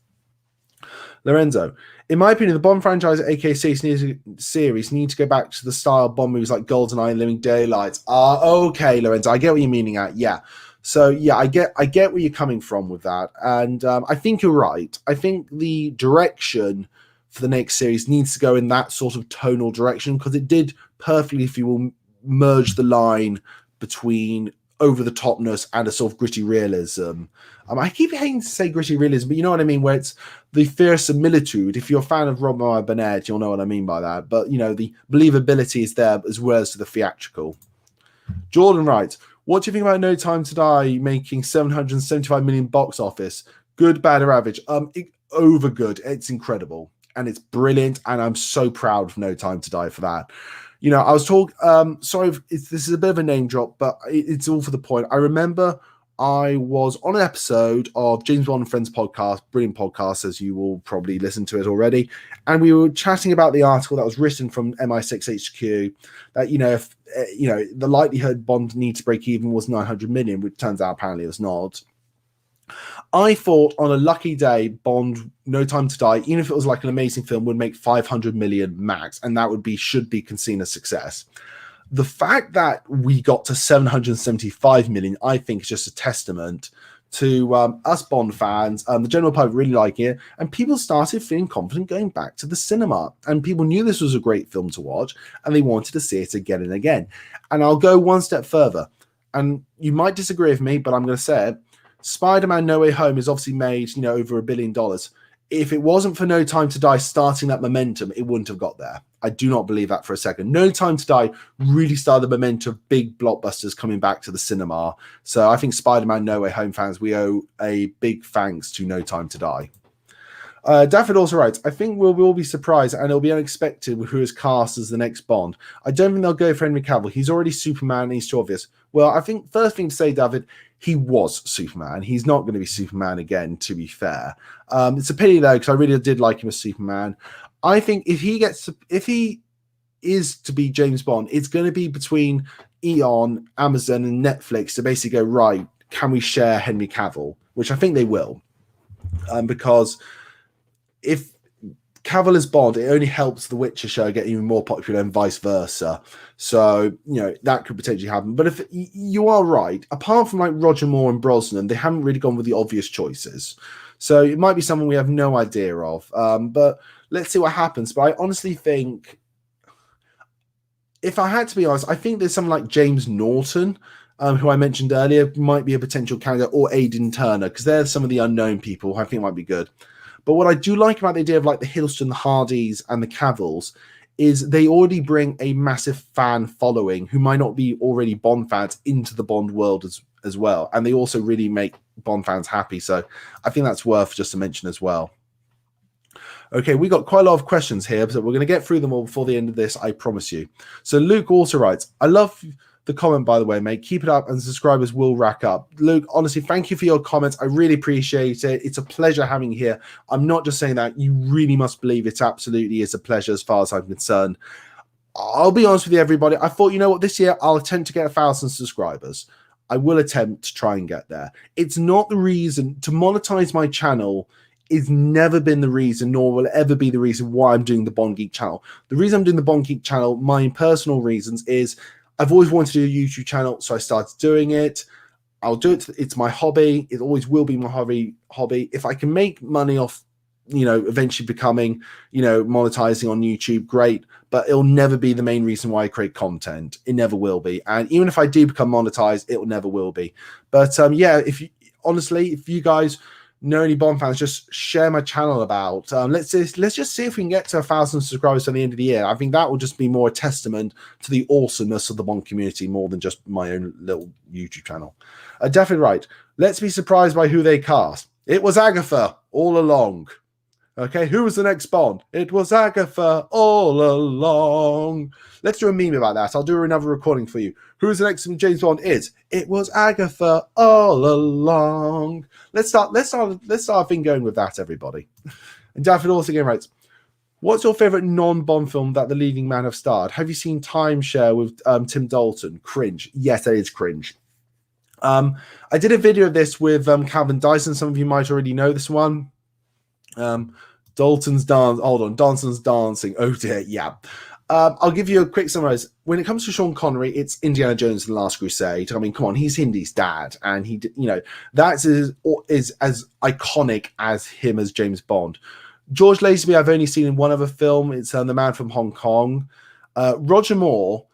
Lorenzo, in my opinion, the Bond franchise, aka series, need to go back to the style Bond movies like GoldenEye and Living Daylights. Okay, Lorenzo, I get what you're meaning at. Yeah. So yeah, I get where you're coming from with that, and I think you're right. I think the direction for the next series needs to go in that sort of tonal direction, because it did perfectly, if you will, merge the line between over-the-topness and a sort of gritty realism. I keep hating to say gritty realism, but you know what I mean, where it's the verisimilitude. If you're a fan of Robert Burnett, you'll know what I mean by that. But, the believability is there as well as to the theatrical. Jordan writes, what do you think about No Time to Die making 775 million box office? Good, bad, or average? Over good. It's incredible. And it's brilliant, and I'm so proud of No Time to Die for that. I was talking, sorry, this is a bit of a name drop, but it's all for the point. I remember I was on an episode of James Bond and Friends podcast, brilliant podcast, as you will probably listen to it already. And we were chatting about the article that was written from MI6 HQ that, if, the likelihood Bond needs to break even was 900 million, which turns out apparently it was not. I thought on a lucky day, Bond, No Time to Die, even if it was an amazing film, would make 500 million max, and that should be seen as success. The fact that we got to 775 million, I think, is just a testament to us Bond fans, the general public really liking it, and people started feeling confident going back to the cinema. And people knew this was a great film to watch, and they wanted to see it again and again. And I'll go one step further, and you might disagree with me, but I'm going to say it. Spider-Man No Way Home is obviously made, over $1 billion. If it wasn't for No Time to Die starting that momentum, it wouldn't have got there. I do not believe that for a second. No Time to Die really started the momentum of big blockbusters coming back to the cinema. So I think Spider-Man No Way Home fans, we owe a big thanks to No Time to Die. Dafford also writes, I think we'll all be surprised and it'll be unexpected with who is cast as the next Bond. I don't think they'll go for Henry Cavill. He's already Superman and he's too obvious. Well, I think first thing to say, David, he was Superman. He's not going to be Superman again, to be fair. It's a pity, though, because I really did like him as Superman. I think if he is to be James Bond, it's going to be between Eon, Amazon, and Netflix to basically go, right, can we share Henry Cavill? Which I think they will. Because if Cavill is Bond, it only helps the Witcher show get even more popular and vice versa. So, that could potentially happen. But if you are right, apart from like Roger Moore and Brosnan, they haven't really gone with the obvious choices. So it might be someone we have no idea of. But let's see what happens. But I honestly think, if I had to be honest, I think there's someone like James Norton, who I mentioned earlier, might be a potential candidate, or Aidan Turner, because they're some of the unknown people who I think might be good. But what I do like about the idea of like the Hiddleston, the Hardys, and the Cavills is they already bring a massive fan following who might not be already Bond fans into the Bond world as well. And they also really make Bond fans happy. So I think that's worth just to mention as well. Okay, we got quite a lot of questions here, so we're going to get through them all before the end of this, I promise you. So Luke also writes, I love the comment, by the way, mate. Keep it up and subscribers will rack up. Luke, honestly, thank you for your comments. I really appreciate it. It's a pleasure having you here. I'm not just saying that. You really must believe it absolutely is a pleasure as far as I'm concerned. I'll be honest with you, everybody. I thought, you know what, this year I'll attempt to get 1,000 subscribers. I will attempt to try and get there. It's not the reason to monetize my channel. Is never been the reason, nor will it ever be the reason why I'm doing the Bond Geek channel. The reason I'm doing the Bond Geek channel, my personal reasons, is I've always wanted to do a YouTube channel, so I started doing it. I'll do it. It's my hobby. It always will be my hobby. If I can make money off, eventually becoming, monetizing on YouTube, great. But it'll never be the main reason why I create content. It never will be. And even if I do become monetized, it will never will be. But yeah, if you guys know any Bond fans, just share my channel about. Let's just see if we can get to 1,000 subscribers at the end of the year. I think that will just be more a testament to the awesomeness of the Bond community more than just my own little YouTube channel. Definitely right. Let's be surprised by who they cast. It was Agatha all along. Okay, who was the next Bond? It was Agatha all along. Let's do a meme about that. I'll do another recording for you. Who's the next James Bond is? It was Agatha all along. Let's start a thing going with that, everybody. And Dafford also again writes, what's your favorite non-Bond film that the leading man have starred? Have you seen Timeshare with Tim Dalton? Cringe. Yes, that is cringe. I did a video of this with Calvin Dyson. Some of you might already know this one. Dalton's dance. Hold on, Dalton's dancing. Oh dear, yeah. I'll give you a quick summary. When it comes to Sean Connery, it's Indiana Jones and the Last Crusade. I mean, come on, he's Indy's dad, and that is as iconic as him as James Bond. George Lazenby, I've only seen in one other film. It's The Man from Hong Kong. Roger Moore.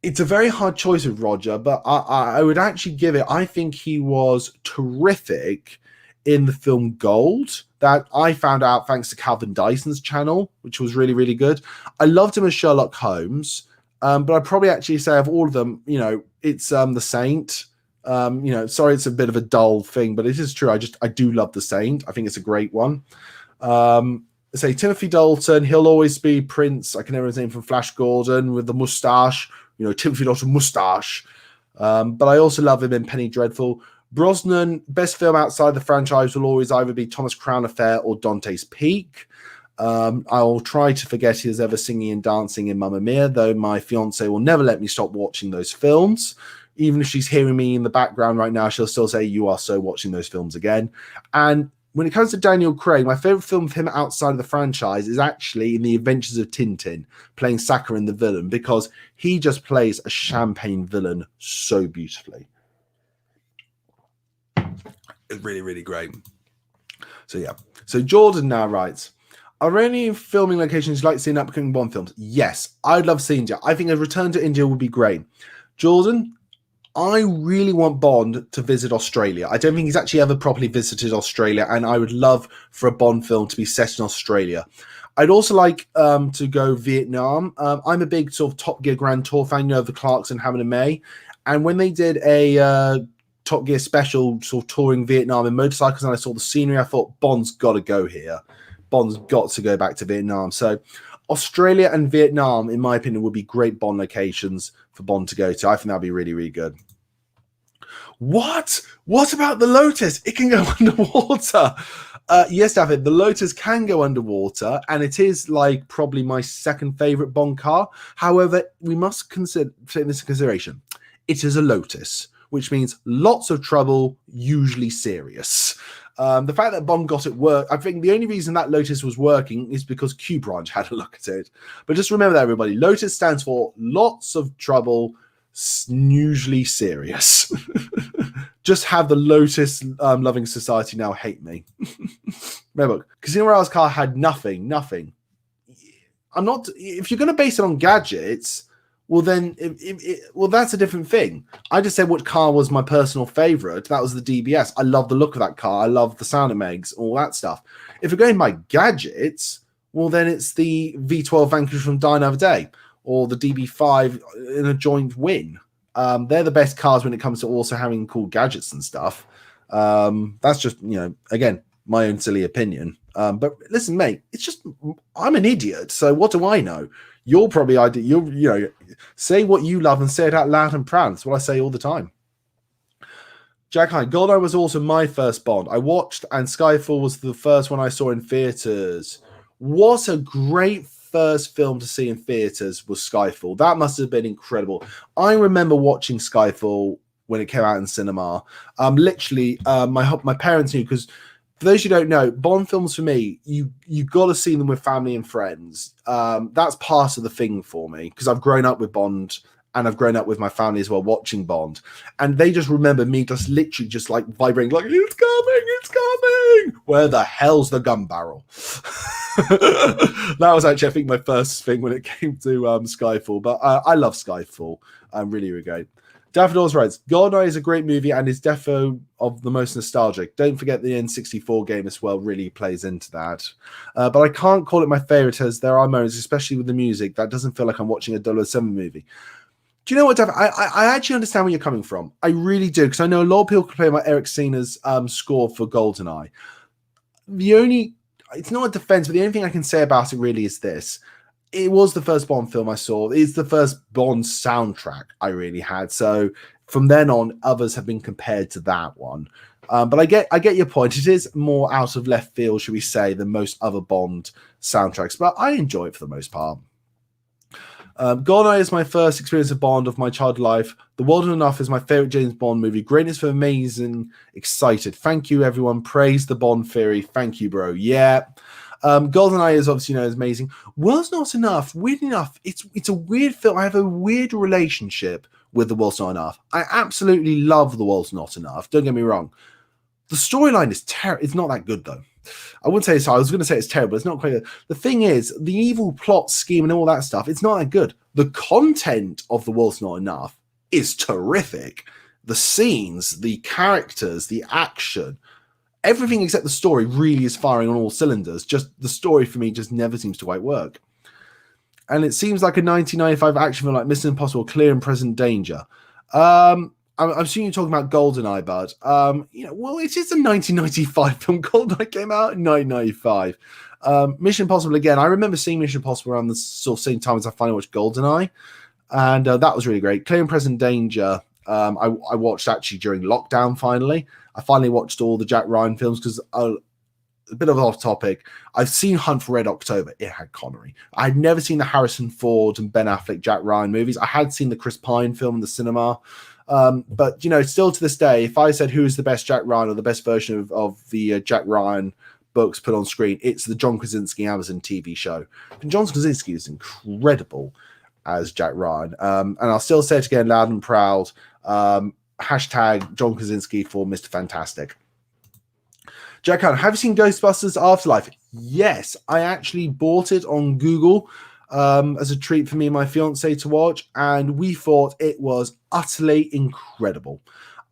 It's a very hard choice with Roger, but I would actually give it. I think he was terrific in the film Gold that I found out thanks to Calvin Dyson's channel, which was really, really good. I loved him as Sherlock Holmes, but I'd probably actually say of all of them, it's The Saint. Sorry, it's a bit of a dull thing, but it is true. I do love The Saint. I think it's a great one. Say Timothy Dalton, he'll always be Prince. I can never remember his name, from Flash Gordon with the mustache. Timothy Dalton mustache. But I also love him in Penny Dreadful. Brosnan, best film outside the franchise will always either be Thomas Crown Affair or Dante's Peak. I'll try to forget he was ever singing and dancing in Mamma Mia, though my fiance will never let me stop watching those films. Even if she's hearing me in the background right now, she'll still say, you are so watching those films again. And when it comes to Daniel Craig, my favorite film of him outside of the franchise is actually in The Adventures of Tintin, playing Sakharine the villain, because he just plays a champagne villain so beautifully. It's really, really great. So yeah. So Jordan now writes, are there any filming locations you'd like to see in upcoming Bond films? Yes, I'd love to see India. I think a return to India would be great. Jordan, I really want Bond to visit Australia. I don't think he's actually ever properly visited Australia, and I would love for a Bond film to be set in Australia. I'd also like to go Vietnam. I'm a big sort of Top Gear Grand Tour fan, you know, the Clarks and Hammond and May. And when they did a Top Gear special sort of touring Vietnam in motorcycles and I saw the scenery, I thought Bond's got to go here. Bond's got to go back to Vietnam. So Australia and Vietnam, in my opinion, would be great Bond locations for Bond to go to. I think that'd be really, really good. What about the Lotus? It can go underwater. Yes, David, the Lotus can go underwater, and it is like probably my second favorite Bond car. However, we must take this into consideration. It is a Lotus, which means lots of trouble, usually serious. The fact that Bond got it work, I think the only reason that Lotus was working is because Q Branch had a look at it. But just remember that, everybody. Lotus stands for lots of trouble, usually serious. Just have the Lotus loving society now hate me. Remember, Casino Royale's car had nothing. I'm not. If you're going to base it on gadgets, well then, well that's a different thing. I just said what car was my personal favorite. That was the DBS. I love the look of that car. I love the sound it makes, all that stuff. If you're going by gadgets, well then it's the V12 Vanquish from Die Another Day or the DB5 in a joint win. They're the best cars when it comes to also having cool gadgets and stuff. That's just, you know, again, my own silly opinion. But listen, mate, it's just, I'm an idiot. So what do I know? You're probably, you know, say what you love and say it out loud and proud. That's what I say all the time. Jack Hine, Goldeneye was also my first Bond. I watched, and Skyfall was the first one I saw in theaters. What a great first film to see in theaters was Skyfall. That must have been incredible. I remember watching Skyfall when it came out in cinema. Literally, my parents knew, because for those who don't know, Bond films for me, you got to see them with family and friends. That's part of the thing for me, because I've grown up with Bond and I've grown up with my family as well watching Bond, and they just remember me just literally just like vibrating like it's coming. Where the hell's the gun barrel? That was actually, I think, my first thing when it came to Skyfall. But I love Skyfall. Really, really great. David Dawes writes, Goldeneye is a great movie and is defo of the most nostalgic. Don't forget the N64 game as well really plays into that. But I can't call it my favorite, as there are moments, especially with the music, that doesn't feel like I'm watching a 007 movie. Do you know what, David? I actually understand where you're coming from. I really do, because I know a lot of people complain about Eric Sena's score for Goldeneye. It's not a defense, but the only thing I can say about it really is this. It was the first Bond film I saw. It's the first Bond soundtrack I really had. So from then on, others have been compared to that one. But I get your point. It is more out of left field, should we say, than most other Bond soundtracks. But I enjoy it for the most part. Goldeneye is my first experience of Bond of my child life. The World Enough is my favorite James Bond movie. Greatness for amazing, excited. Thank you, everyone. Praise the Bond theory. Thank you, bro. Yeah. Goldeneye is obviously, you know, is amazing. World's Not Enough. Weird enough, it's a weird film. I have a weird relationship with The World's Not Enough. I absolutely love The World's Not Enough. Don't get me wrong. The storyline is terrible. It's not that good though. I wouldn't say it's. I was going to say it's terrible. It's not quite good. The thing is, the evil plot scheme and all that stuff, it's not that good. The content of The World's Not Enough is terrific. The scenes, the characters, the action, everything except the story really is firing on all cylinders. Just the story for me just never seems to quite work. And it seems like a 1995 action film like Mission Impossible, Clear and Present Danger. I'm assuming you're talking about Goldeneye, bud. You know, well, it is a 1995 film. Goldeneye came out in 1995. Mission Impossible, again, I remember seeing Mission Impossible around the sort of same time as I finally watched Goldeneye, and that was really great. Clear and Present Danger, I watched actually during lockdown, finally. I finally watched all the Jack Ryan films, because a bit of off topic, I've seen Hunt for Red October. It had Connery. I'd never seen the Harrison Ford and Ben Affleck Jack Ryan movies. I had seen the Chris Pine film in the cinema. But, you know, still to this day, if I said who's the best Jack Ryan or the best version of the Jack Ryan books put on screen, it's the John Krasinski Amazon TV show. And John Krasinski is incredible as Jack Ryan. And I'll still say it again loud and proud. Hashtag John Krasinski for Mr. Fantastic. Jack Hunt, have you seen Ghostbusters Afterlife? Yes, I actually bought it on Google as a treat for me and my fiance to watch, and we thought it was utterly incredible.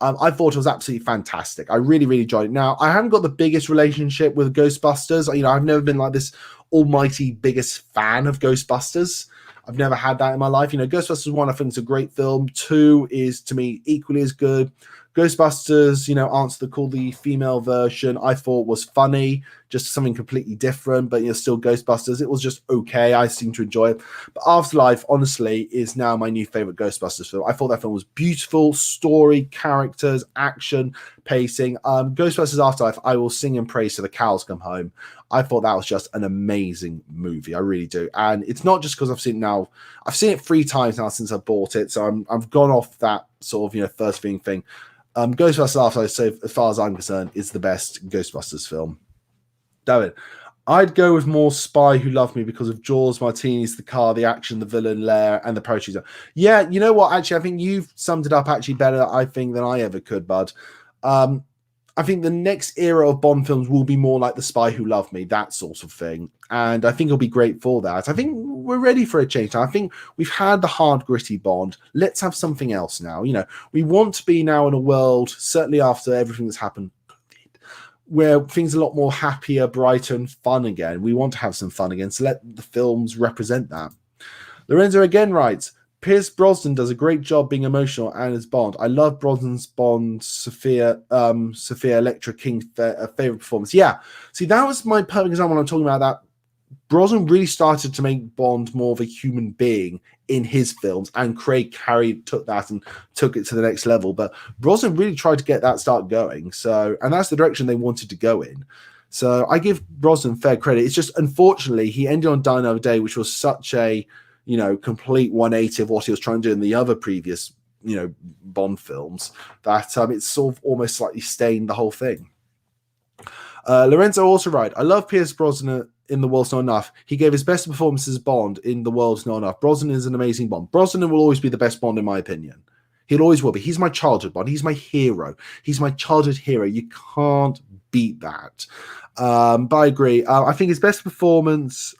I thought it was absolutely fantastic. I really, really enjoyed it. Now, I haven't got the biggest relationship with Ghostbusters. You know, I've never been like this almighty biggest fan of Ghostbusters. I've never had that in my life. You know, Ghostbusters 1, I think, is a great film. 2 is, to me, equally as good. Ghostbusters, you know, Answer the Call, the female version, I thought was funny, just something completely different, but, you know, still Ghostbusters. It was just okay. I seem to enjoy it. But Afterlife, honestly, is now my new favorite Ghostbusters film. I thought that film was beautiful. Story, characters, action, pacing. Ghostbusters Afterlife, I will sing and praise till the cows come home. I thought that was just an amazing movie. I really do. And it's not just because I've seen it now. I've seen it 3 times now since I bought it. So I've gone off that sort of, you know, first thing. Ghostbusters Afterlife, so as far as I'm concerned, is the best Ghostbusters film. David, I'd go with more Spy Who Loved Me because of Jaws, Martinis, the car, the action, the villain lair, and the parachute. Yeah, you know what? Actually, I think you've summed it up actually better, I think, than I ever could, bud. I think the next era of Bond films will be more like The Spy Who Loved Me, that sort of thing. And I think it'll be great for that. I think we're ready for a change now. I think we've had the hard, gritty Bond. Let's have something else now. You know, we want to be now in a world, certainly after everything that's happened, where things are a lot more happier, brighter, and fun again. We want to have some fun again, so let the films represent that. Lorenzo again writes, Pierce Brosnan does a great job being emotional and as Bond. I love Brosnan's Bond, Sophia Electra King favorite performance. Yeah, see, that was my perfect example when I'm talking about that. Brosnan really started to make Bond more of a human being in his films, and Craig took that and took it to the next level. But Brosnan really tried to get that start going. So, and that's the direction they wanted to go in. So I give Brosnan fair credit. It's just, unfortunately, he ended on Die Another Day, which was such a, you know, complete 180 of what he was trying to do in the other previous, you know, Bond films, that it's sort of almost slightly stained the whole thing. Lorenzo also right. I love Pierce Brosnan in The World's Not Enough. He gave his best performance as Bond in The World's Not Enough. Brosnan is an amazing Bond. Brosnan will always be the best Bond in my opinion. He'll always will be. He's my childhood Bond. He's my hero. He's my childhood hero. You can't beat that. But I agree. I think his best performance,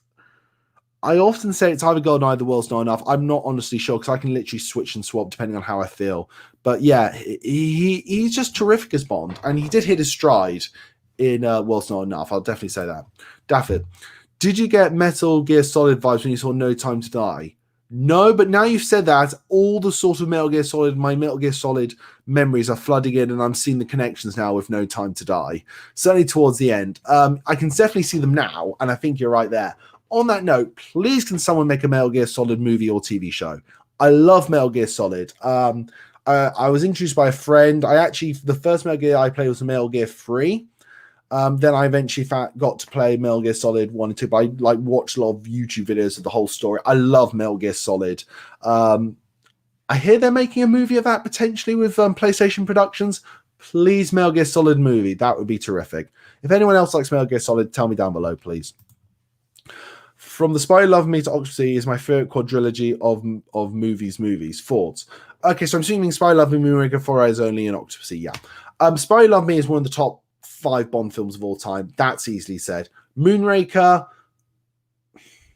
I often say it's either Goldeneye, The World's Not Enough. I'm not honestly sure because I can literally switch and swap depending on how I feel. But yeah, he's just terrific as Bond. And he did hit his stride in World's Not Enough. I'll definitely say that. Dafford, did you get Metal Gear Solid vibes when you saw No Time to Die? No, but now you've said that, all the sort of my Metal Gear Solid memories are flooding in, and I'm seeing the connections now with No Time to Die. Certainly towards the end. I can definitely see them now, and I think you're right there. On that note, please can someone make a Metal Gear Solid movie or TV show? I love Metal Gear Solid. I was introduced by a friend. The first Metal Gear I played was Metal Gear 3. Then I eventually got to play Metal Gear Solid 1 and 2, but I watched a lot of YouTube videos of the whole story. I love Metal Gear Solid. I hear they're making a movie of that potentially with PlayStation Productions. Please, Metal Gear Solid movie. That would be terrific. If anyone else likes Metal Gear Solid, tell me down below, please. From The Spy Who Loved Me to Octopussy is my favorite quadrilogy of movies. Thoughts? Okay, so I'm assuming Spy Who Loved Me, Moonraker, Four Eyes Only, and Octopussy. Yeah. Spy Who Loved Me is one of the top 5 Bond films of all time. That's easily said. Moonraker,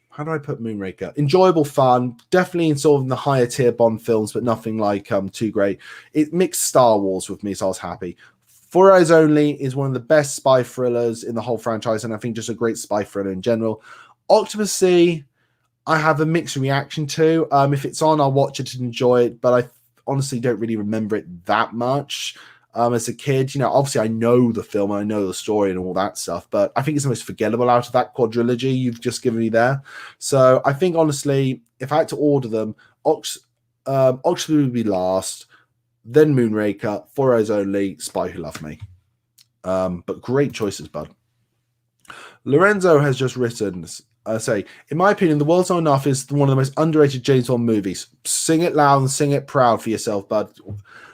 how do I put Moonraker? Enjoyable fun, definitely in sort of the higher tier Bond films, but nothing like too great. It mixed Star Wars with me, so I was happy. Four Eyes Only is one of the best spy thrillers in the whole franchise, and I think just a great spy thriller in general. Octopussy, I have a mixed reaction to. If it's on, I'll watch it and enjoy it, but I honestly don't really remember it that much. As a kid, you know, obviously I know the film, I know the story and all that stuff, but I think it's the most forgettable out of that quadrilogy you've just given me there. So I think, honestly, if I had to order them, Octopussy would be last, then Moonraker, Four Eyes Only, Spy Who Loved Me. But great choices, bud. Lorenzo has just written, in my opinion, The World's Not Enough is one of the most underrated James Bond movies. Sing it loud and sing it proud for yourself, bud.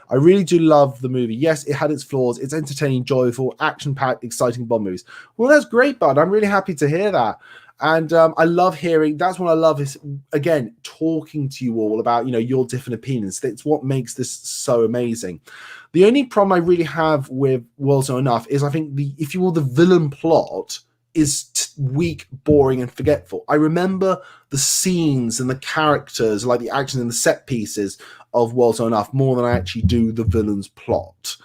I really do love the movie. Yes, it had its flaws. It's entertaining, joyful, action-packed, exciting Bond movies. Well, that's great, bud. I'm really happy to hear that. And I love hearing, that's what I love is, again, talking to you all about, your different opinions. That's what makes this so amazing. The only problem I really have with World's Not Enough is I think if you will, the villain plot is weak, boring, and forgetful. I remember the scenes and the characters, like the action and the set pieces of World's Not Enough more than I actually do the villain's plot.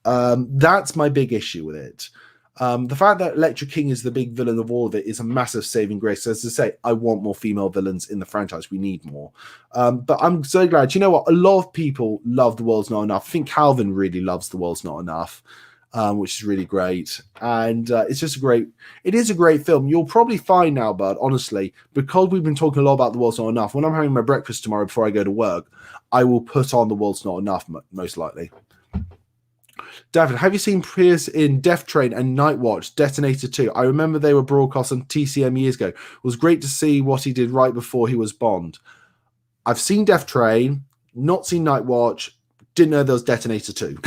That's my big issue with it. The fact that Electra King is the big villain of all of it is a massive saving grace. So as I say, I want more female villains in the franchise. We need more. But I'm so glad. You know what? A lot of people love The World's Not Enough. I think Calvin really loves The World's Not Enough, which is really great. And it's just it is a great film. You'll probably find now, Bud, honestly, because we've been talking a lot about The World's Not Enough, when I'm having my breakfast tomorrow before I go to work, I will put on The World's Not Enough, most likely. David, have you seen Pierce in Death Train and Night Watch, Detonator 2? I remember they were broadcast on TCM years ago. It was great to see what he did right before he was Bond. I've seen Death Train, not seen Night Watch, didn't know there was Detonator 2.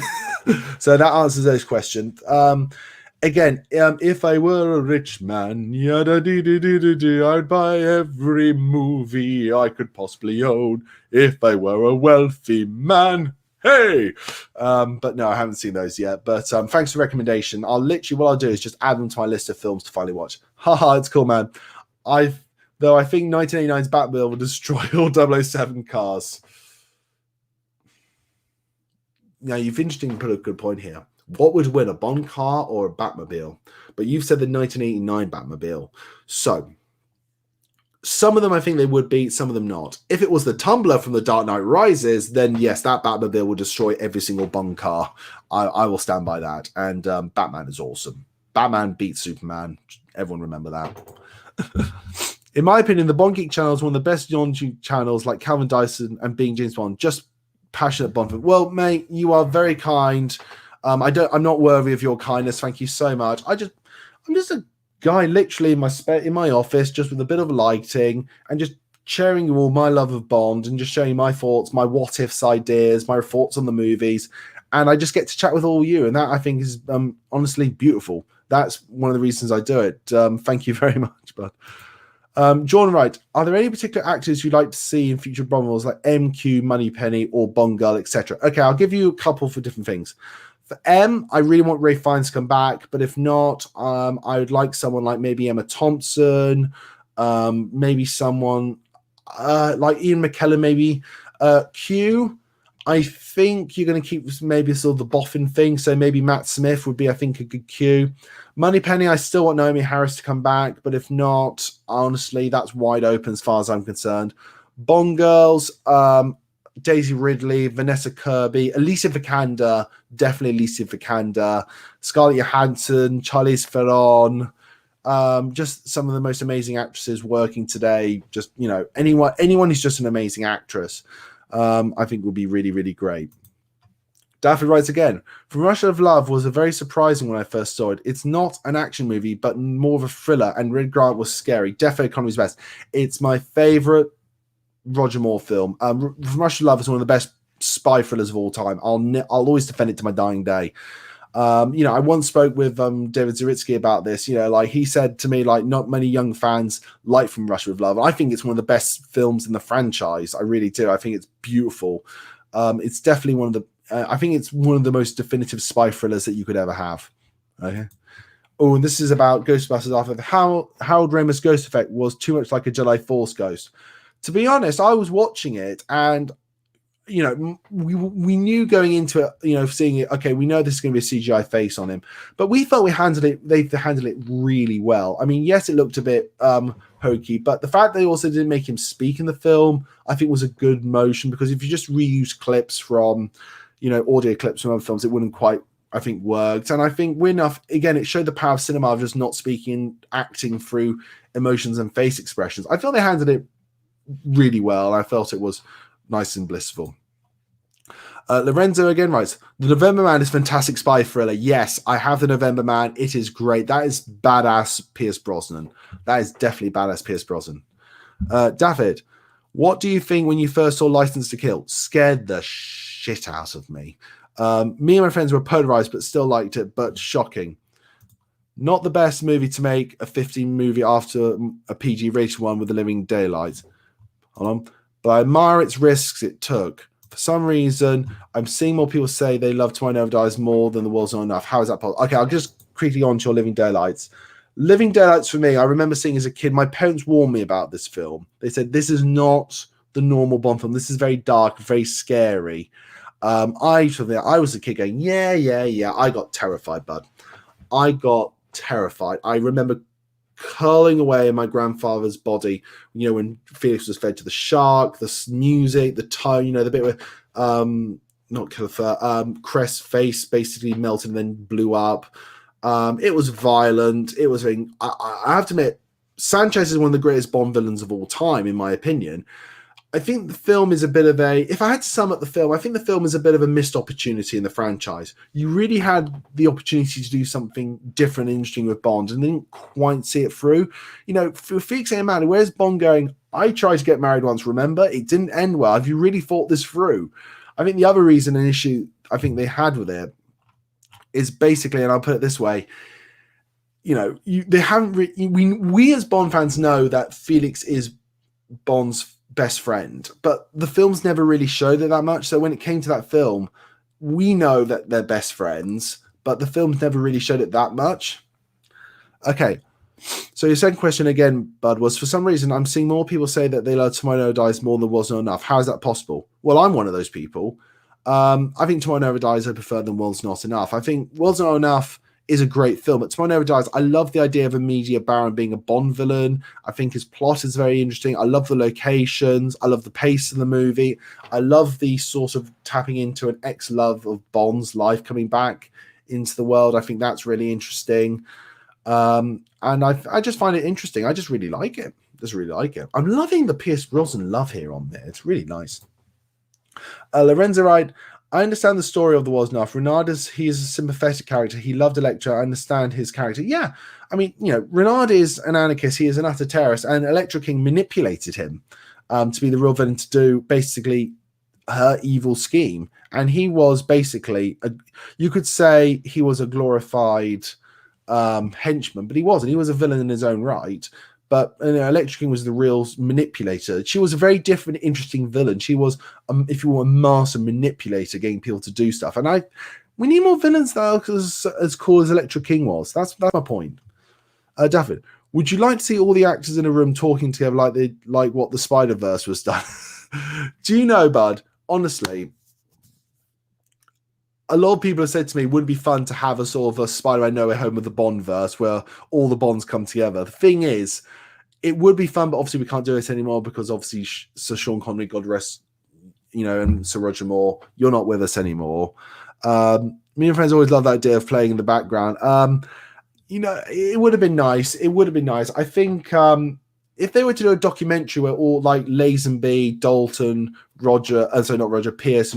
So that answers those questions. Again, if I were a rich man, I'd buy every movie I could possibly own. If I were a wealthy man, hey! But no, I haven't seen those yet. But thanks for the recommendation. What I'll do is just add them to my list of films to finally watch. Haha, it's cool, man. Though I think 1989's Batmobile will destroy all 007 cars. Now, you've interestingly put a good point here. What would win, a Bond car or a Batmobile? But you've said the 1989 Batmobile. So, some of them I think they would beat, some of them not. If it was the Tumbler from The Dark Knight Rises, then yes, that Batmobile will destroy every single Bond car. I will stand by that. And Batman is awesome. Batman beats Superman. Everyone remember that. In my opinion, the Bond Geek channel is one of the best non-Geek channels, like Calvin Dyson and Being James Bond. Just passionate Bond fan. Well, mate, you are very kind. I'm not worthy of your kindness. Thank you so much. I'm just a guy literally in my office, just with a bit of lighting and just sharing you all my love of Bond and just showing you my thoughts, my what ifs ideas, my thoughts on the movies. And I just get to chat with all you. And that I think is honestly beautiful. That's one of the reasons I do it. Thank you very much, bud. John Wright, are there any particular actors you'd like to see in future Bond roles like MQ, Moneypenny, or Bond Girl, etc.? Okay, I'll give you a couple for different things. For M, I really want Ralph Fiennes to come back, but if not, I would like someone like maybe Emma Thompson, maybe someone like Ian McKellen, maybe Q. I think you're going to keep maybe sort of the boffin thing, so maybe Matt Smith would be, I think, a good Q. Moneypenny, I still want Naomi Harris to come back, but if not, honestly, that's wide open as far as I'm concerned. Bond girls, Daisy Ridley, Vanessa Kirby, Alicia Vikander, definitely Alicia Vikander, Scarlett Johansson, Charlize Theron, just some of the most amazing actresses working today. Just, anyone who's just an amazing actress, I think would be really, really great. Daffy writes again, From Russia of Love was a very surprising when I first saw it. It's not an action movie, but more of a thriller, and Red Grant was scary. Defo Economy's best. It's my favorite Roger Moore film. From Russia of Love is one of the best spy thrillers of all time. I'll always defend it to my dying day. I once spoke with David Zaritsky about this. He said to me, not many young fans like From Russia with Love. I think it's one of the best films in the franchise. I really do. I think it's beautiful. It's definitely I think it's one of the most definitive spy thrillers that you could ever have. Okay. Oh, and this is about Ghostbusters After. Harold Ramis Ghost Effect was too much like a Jedi Force ghost. To be honest, I was watching it and, we knew going into it, seeing it, okay, we know this is going to be a CGI face on him, but we felt they handled it really well. I mean, yes, it looked a bit hokey, but the fact they also didn't make him speak in the film, I think was a good motion, because if you just reuse clips from, audio clips from other films, it wouldn't quite, I think, worked. And I think again, it showed the power of cinema of just not speaking, acting through emotions and face expressions. I felt they handled it really well. I felt it was nice and blissful. Lorenzo again writes, The November Man is fantastic spy thriller. Yes, I have The November Man. It is great. That is badass Pierce Brosnan. That is definitely badass Pierce Brosnan. David, what do you think when you first saw License to Kill? Scared the shit out of me. Me and my friends were polarized, but still liked it, but shocking. Not the best movie to make a 15 movie after a PG rated one with The Living Daylights. Hold on. But I admire its risks it took. For some reason, I'm seeing more people say they love Tomorrow Never Dies more than The World's Not Enough. How is that possible? Okay, I'll just quickly on to your Living Daylights. Living Daylights for me, I remember seeing as a kid, my parents warned me about this film. They said, this is not the normal Bond film. This is very dark, very scary. I was a kid going, yeah. I got terrified, bud. I got terrified. I remember curling away in my grandfather's body, when Felix was fed to the shark, the music, the tone, the bit where not Killer Crest's face basically melted and then blew up. It was violent. It was I have to admit, Sanchez is one of the greatest Bond villains of all time, in my opinion. I think the film is a bit of if I had to sum up the film, I think the film is a bit of a missed opportunity in the franchise. You really had the opportunity to do something different and interesting with Bond and didn't quite see it through. For Felix and Amanda, where's Bond going? I tried to get married once, remember? It didn't end well. Have you really thought this through? I think the other reason an issue I think they had with it is basically, and I'll put it this way, they haven't we as Bond fans know that Felix is Bond's best friend, but the films never really showed it that much. So when it came to that film, we know that they're best friends, but the films never really showed it that much. Okay, so your second question again, Bud, was for some reason I'm seeing more people say that they love Tomorrow Never Dies more than Was Not Enough. How is that possible? Well, I'm one of those people. I think Tomorrow Never Dies I prefer than World's Not Enough. I think World's Not Enough is a great film, but Tomorrow Never Dies, I love the idea of a media baron being a Bond villain. I think his plot is very interesting. I love the locations. I love the pace of the movie. I love the sort of tapping into an ex-love of Bond's life coming back into the world. I think that's really interesting. And I just find it interesting. I just really like it. I'm loving the Pierce Brosnan love here on there. It's really nice. Lorenzo Wright, I understand the story of the Was Enough. Renard he is a sympathetic character. He loved Elektra. I understand his character. Yeah, I mean, Renard is an anarchist. He is an utter terrorist, and Electra King manipulated him to be the real villain, to do basically her evil scheme. And he was basically, you could say he was a glorified henchman, but he wasn't. He was a villain in his own right. But Electra King was the real manipulator. She was a very different, interesting villain. She was, if you want, a master manipulator, getting people to do stuff. And we need more villains that are as cool as Electra King was. That's my point. David, would you like to see all the actors in a room talking together like what the Spider-Verse was done? Do you know, Bud? Honestly, a lot of people have said to me, would it be fun to have a sort of a Spider-Man No Way Home with the Bond-verse where all the Bonds come together? The thing is, it would be fun, but obviously we can't do it anymore because obviously Sir Sean Connery, God rest, and Sir Roger Moore, you're not with us anymore. Me and friends always love that idea of playing in the background. It would have been nice. I think if they were to do a documentary where all like Lazenby, Dalton, Pierce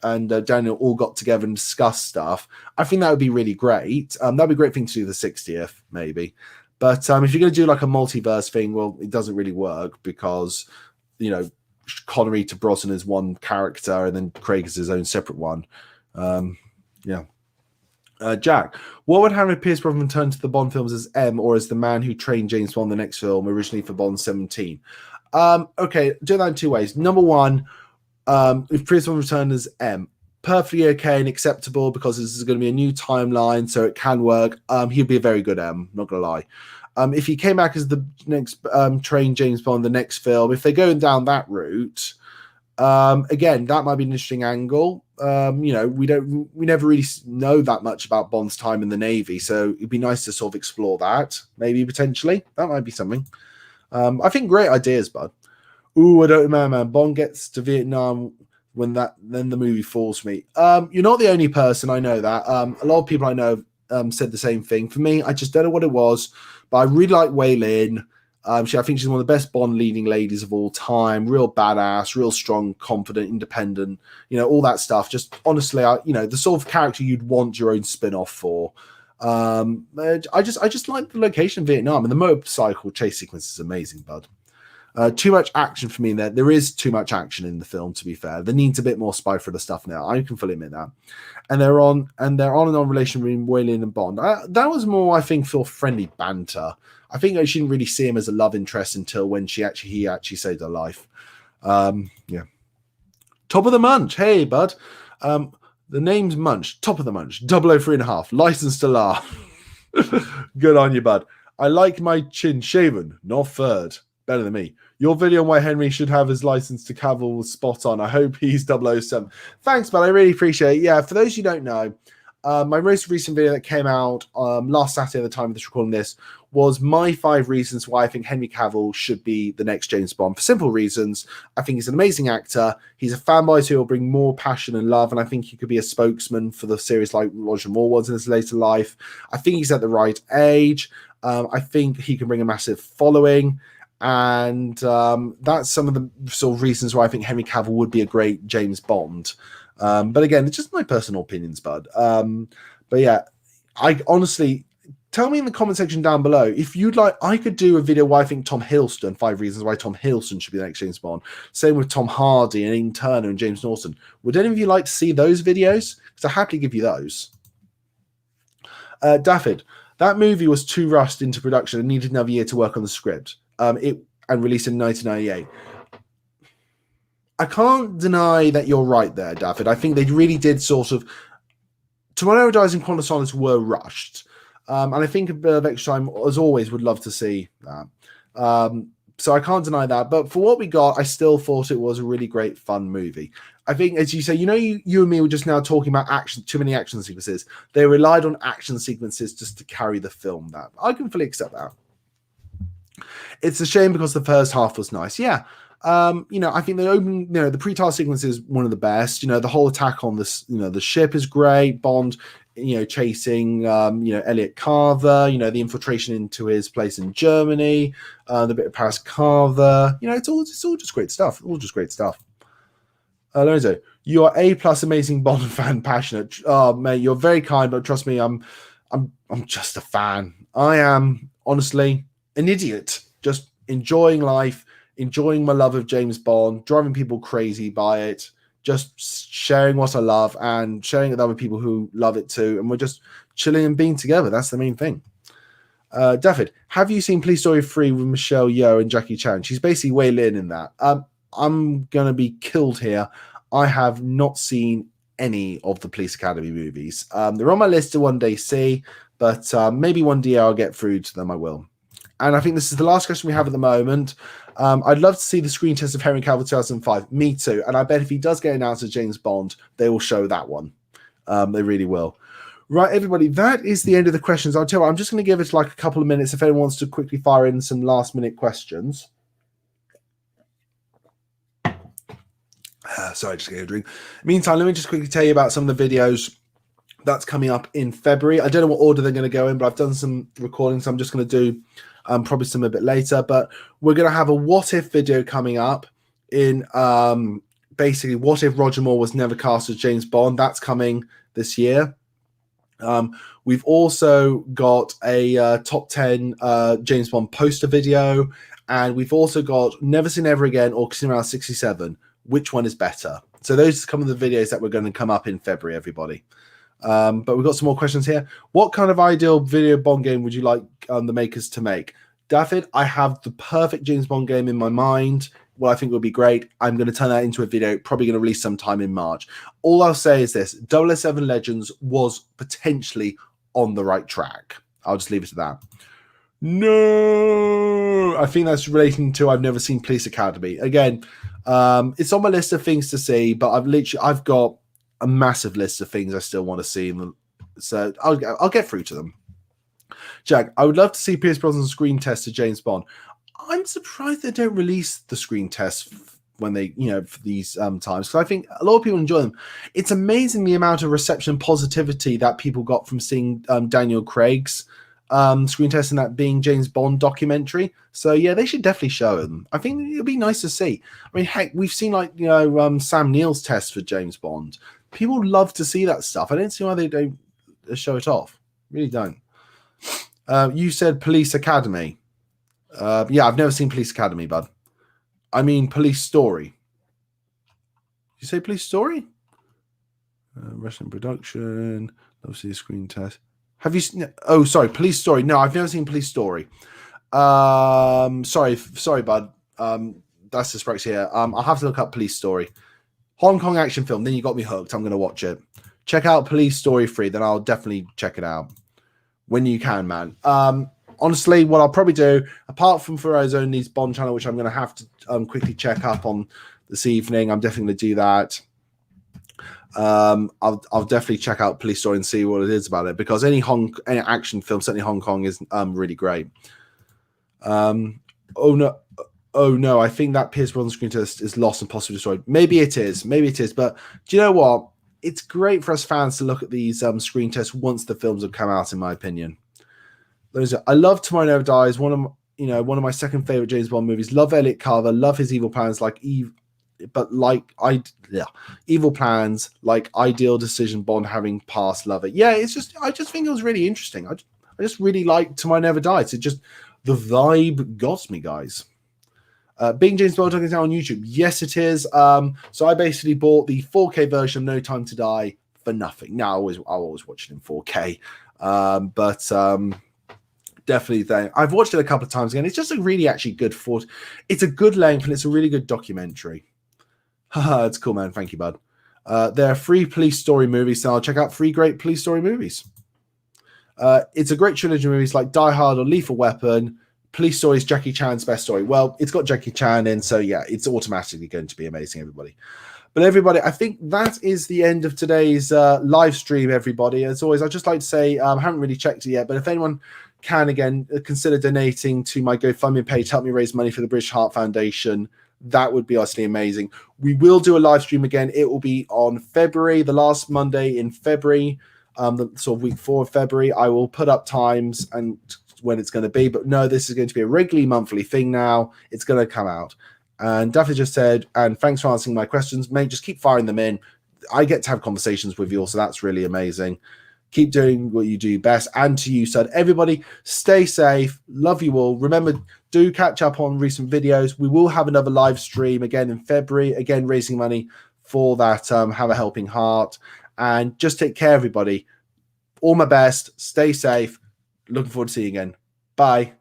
and Daniel all got together and discussed stuff, I think that would be really great. That'd be a great thing to do the 60th, maybe. But if you're going to do like a multiverse thing, well, it doesn't really work because, Connery to Brosnan is one character and then Craig is his own separate one. Jack, what would happen if Pierce Brosnan turned to the Bond films as M or as the man who trained James Bond the next film, originally for Bond 17? Okay, do that in two ways. Number one, if Pierce Brosnan returned as M, perfectly okay and acceptable because this is going to be a new timeline, so it can work. He'd be a very good M, not gonna lie. If he came back as the next trained James Bond, the next film, if they're going down that route, again, that might be an interesting angle. We never really know that much about Bond's time in the Navy, so it'd be nice to sort of explore that. Maybe potentially that might be something. I think great ideas, bud. Ooh, I don't know, man. Bond gets to Vietnam then the movie falls for me. You're not the only person I know that. A lot of people I know said the same thing. For me, I just don't know what it was, but I really like Wei Lin. I think she's one of the best Bond leading ladies of all time. Real badass, real strong, confident, independent. All that stuff. Just honestly, the sort of character you'd want your own spin-off for. I just like the location of Vietnam, and the motorcycle chase sequence is amazing, bud. Too much action for me there. There is too much action in the film, to be fair. There needs a bit more spy thriller stuff now. I can fully admit that. And they're on and on relation between Wayland and Bond. That was more, I think, for friendly banter. I think she didn't really see him as a love interest until when he actually saved her life. Yeah. Top of the Munch. Hey, bud. The name's Munch. Top of the Munch. 003.5. License to laugh. Good on you, bud. I like my chin shaven, not furred. Better than me. Your video on why Henry should have his license to cavil was spot on. I hope he's 007. Thanks, bud. I really appreciate it. Yeah, for those you don't know, my most recent video that came out last Saturday at the time of this recording this was my 5 reasons why I think Henry Cavill should be the next James Bond. For simple reasons. I think he's an amazing actor. He's a fanboy who will bring more passion and love, and I think he could be a spokesman for the series like Roger Moore was in his later life. I think he's at the right age. I think he can bring a massive following, and that's some of the sort of reasons why I think Henry Cavill would be a great James Bond. But again, it's just my personal opinions, bud. But yeah, I honestly... Tell me in the comment section down below if you'd like. I could do a video why I think Tom Hiddleston, 5 reasons why Tom Hiddleston should be the next James Bond. Same with Tom Hardy and Ian Turner and James Norton. Would any of you like to see those videos? Because I happily give you those. Daffyd, that movie was too rushed into production and needed another year to work on the script. And released in 1998. I can't deny that you're right there, Daffyd. I think they really did sort of. Tomorrow Dies and Quantum of Solace were rushed. And I think a bit of extra time, as always, would love to see that. So I can't deny that. But for what we got, I still thought it was a really great, fun movie. I think, as you say, you and me were just now talking about too many action sequences. They relied on action sequences just to carry the film. That I can fully accept that. It's a shame because the first half was nice. Yeah. I think the pre-title sequence is one of the best. The whole attack on this, the ship is great. Bond, chasing, Elliot Carver, the infiltration into his place in Germany, the bit of Paris Carver, it's all just great stuff. All just great stuff. Lorenzo, you are A+ amazing Bond fan, passionate. Oh, mate, you're very kind, but trust me, I'm just a fan. I am honestly an idiot, just enjoying life, enjoying my love of James Bond, driving people crazy by it, just sharing what I love and sharing it with other people who love it too. And we're just chilling and being together. That's the main thing. Daffyd, have you seen Police Story 3 with Michelle Yeoh and Jackie Chan? She's basically Wei Lin in that. I'm going to be killed here. I have not seen any of the Police Academy movies. They're on my list to one day see, but maybe one day I'll get through to them. I will. And I think this is the last question we have at the moment. I'd love to see the screen test of Henry Cavill 2005. Me too. And I bet if he does get announced as James Bond, they will show that one. They really will. Right, everybody, that is the end of the questions. I'll tell you what, I'm just going to give it like a couple of minutes if anyone wants to quickly fire in some last-minute questions. Sorry, just get a drink. Meantime, let me just quickly tell you about some of the videos that's coming up in February. I don't know what order they're going to go in, but I've done some recording, so I'm just going to do probably some a bit later. But we're going to have a what if video coming up in basically what if Roger Moore was never cast as James Bond. That's coming this year. We've also got a top 10 James Bond poster video, and we've also got Never Say Never Again or Casino Royale 67. Which one is better? So those are some of the videos that we're going to come up in February, everybody. But we've got some more questions here. What kind of ideal video Bond game would you like the makers to make? Daffyd, I have the perfect James Bond game in my mind. What I think would be great. I'm going to turn that into a video, probably going to release sometime in March. All I'll say is this. 007 Legends was potentially on the right track. I'll just leave it to that. No, I think that's relating to I've never seen Police Academy. Again, it's on my list of things to see, but I've got a massive list of things I still want to see. So I'll get through to them. Jack, I would love to see Pierce Brosnan's screen test to James Bond. I'm surprised they don't release the screen tests when they, for these times, because I think a lot of people enjoy them. It's amazing the amount of reception and positivity that people got from seeing Daniel Craig's screen test and that being James Bond documentary. So yeah, they should definitely show them. I think it'd be nice to see. I mean, heck, we've seen Sam Neill's test for James Bond. People love to see that stuff. I don't see why they don't show it off. Really don't. You said Police Academy. Yeah, I've never seen Police Academy, bud. I mean Police Story. Did you say Police Story? Russian production. Obviously, a screen test. Have you seen? Oh, sorry, Police Story. No, I've never seen Police Story. Sorry, bud. That's the specs here. I'll have to look up Police Story. Hong Kong action film. Then you got me hooked. I'm going to watch it. Check out Police Story 3. Then I'll definitely check it out when you can, man. Honestly, what I'll probably do, apart from Ferozoni's Bond channel, which I'm going to have to quickly check up on this evening, I'm definitely going to do that. I'll definitely check out Police Story and see what it is about it, because any action film, certainly Hong Kong, is really great. Oh no, I think that Pierce Brosnan screen test is lost and possibly destroyed. Maybe it is, but do you know what? It's great for us fans to look at these screen tests once the films have come out, in my opinion. I love Tomorrow Never Dies, one of my second favorite James Bond movies. Love Elliot Carver, love his evil plans, evil plans, like Ideal Decision, Bond having passed, love it. Yeah, I just think it was really interesting. I just really like Tomorrow Never Dies. The vibe got me, guys. Being James Bond is now on YouTube. Yes, it is. So I basically bought the 4K version of No Time to Die for nothing. Now I'll always watch it in 4K. But definitely I've watched it a couple of times again. It's just a really actually good it's a good length and it's a really good documentary. It's cool, man. Thank you, bud. There are 3 Police Story movies, so I'll check out 3 great Police Story movies. It's a great trilogy of movies like Die Hard or Lethal Weapon. Police Story is Jackie Chan's best story. Well, it's got Jackie Chan in, so yeah, it's automatically going to be amazing, everybody. But everybody, I think that is the end of today's live stream, everybody. As always, I'd just like to say, I haven't really checked it yet, but if anyone can, again, consider donating to my GoFundMe page, help me raise money for the British Heart Foundation. That would be honestly amazing. We will do a live stream again. It will be on February, the last Monday in February, the sort of week 4 of February. I will put up times and when it's going to be, but no, this is going to be a regularly monthly thing now. It's going to come out. And Daffy just said, and thanks for answering my questions, mate. Just keep firing them in. I get to have conversations with you all, so that's really amazing. Keep doing what you do best. And to you, son, everybody, stay safe. Love you all. Remember, do catch up on recent videos. We will have another live stream again in February, again raising money for that Have a Helping Heart. And just take care, everybody. All my best. Stay safe. Looking forward to seeing you again. Bye.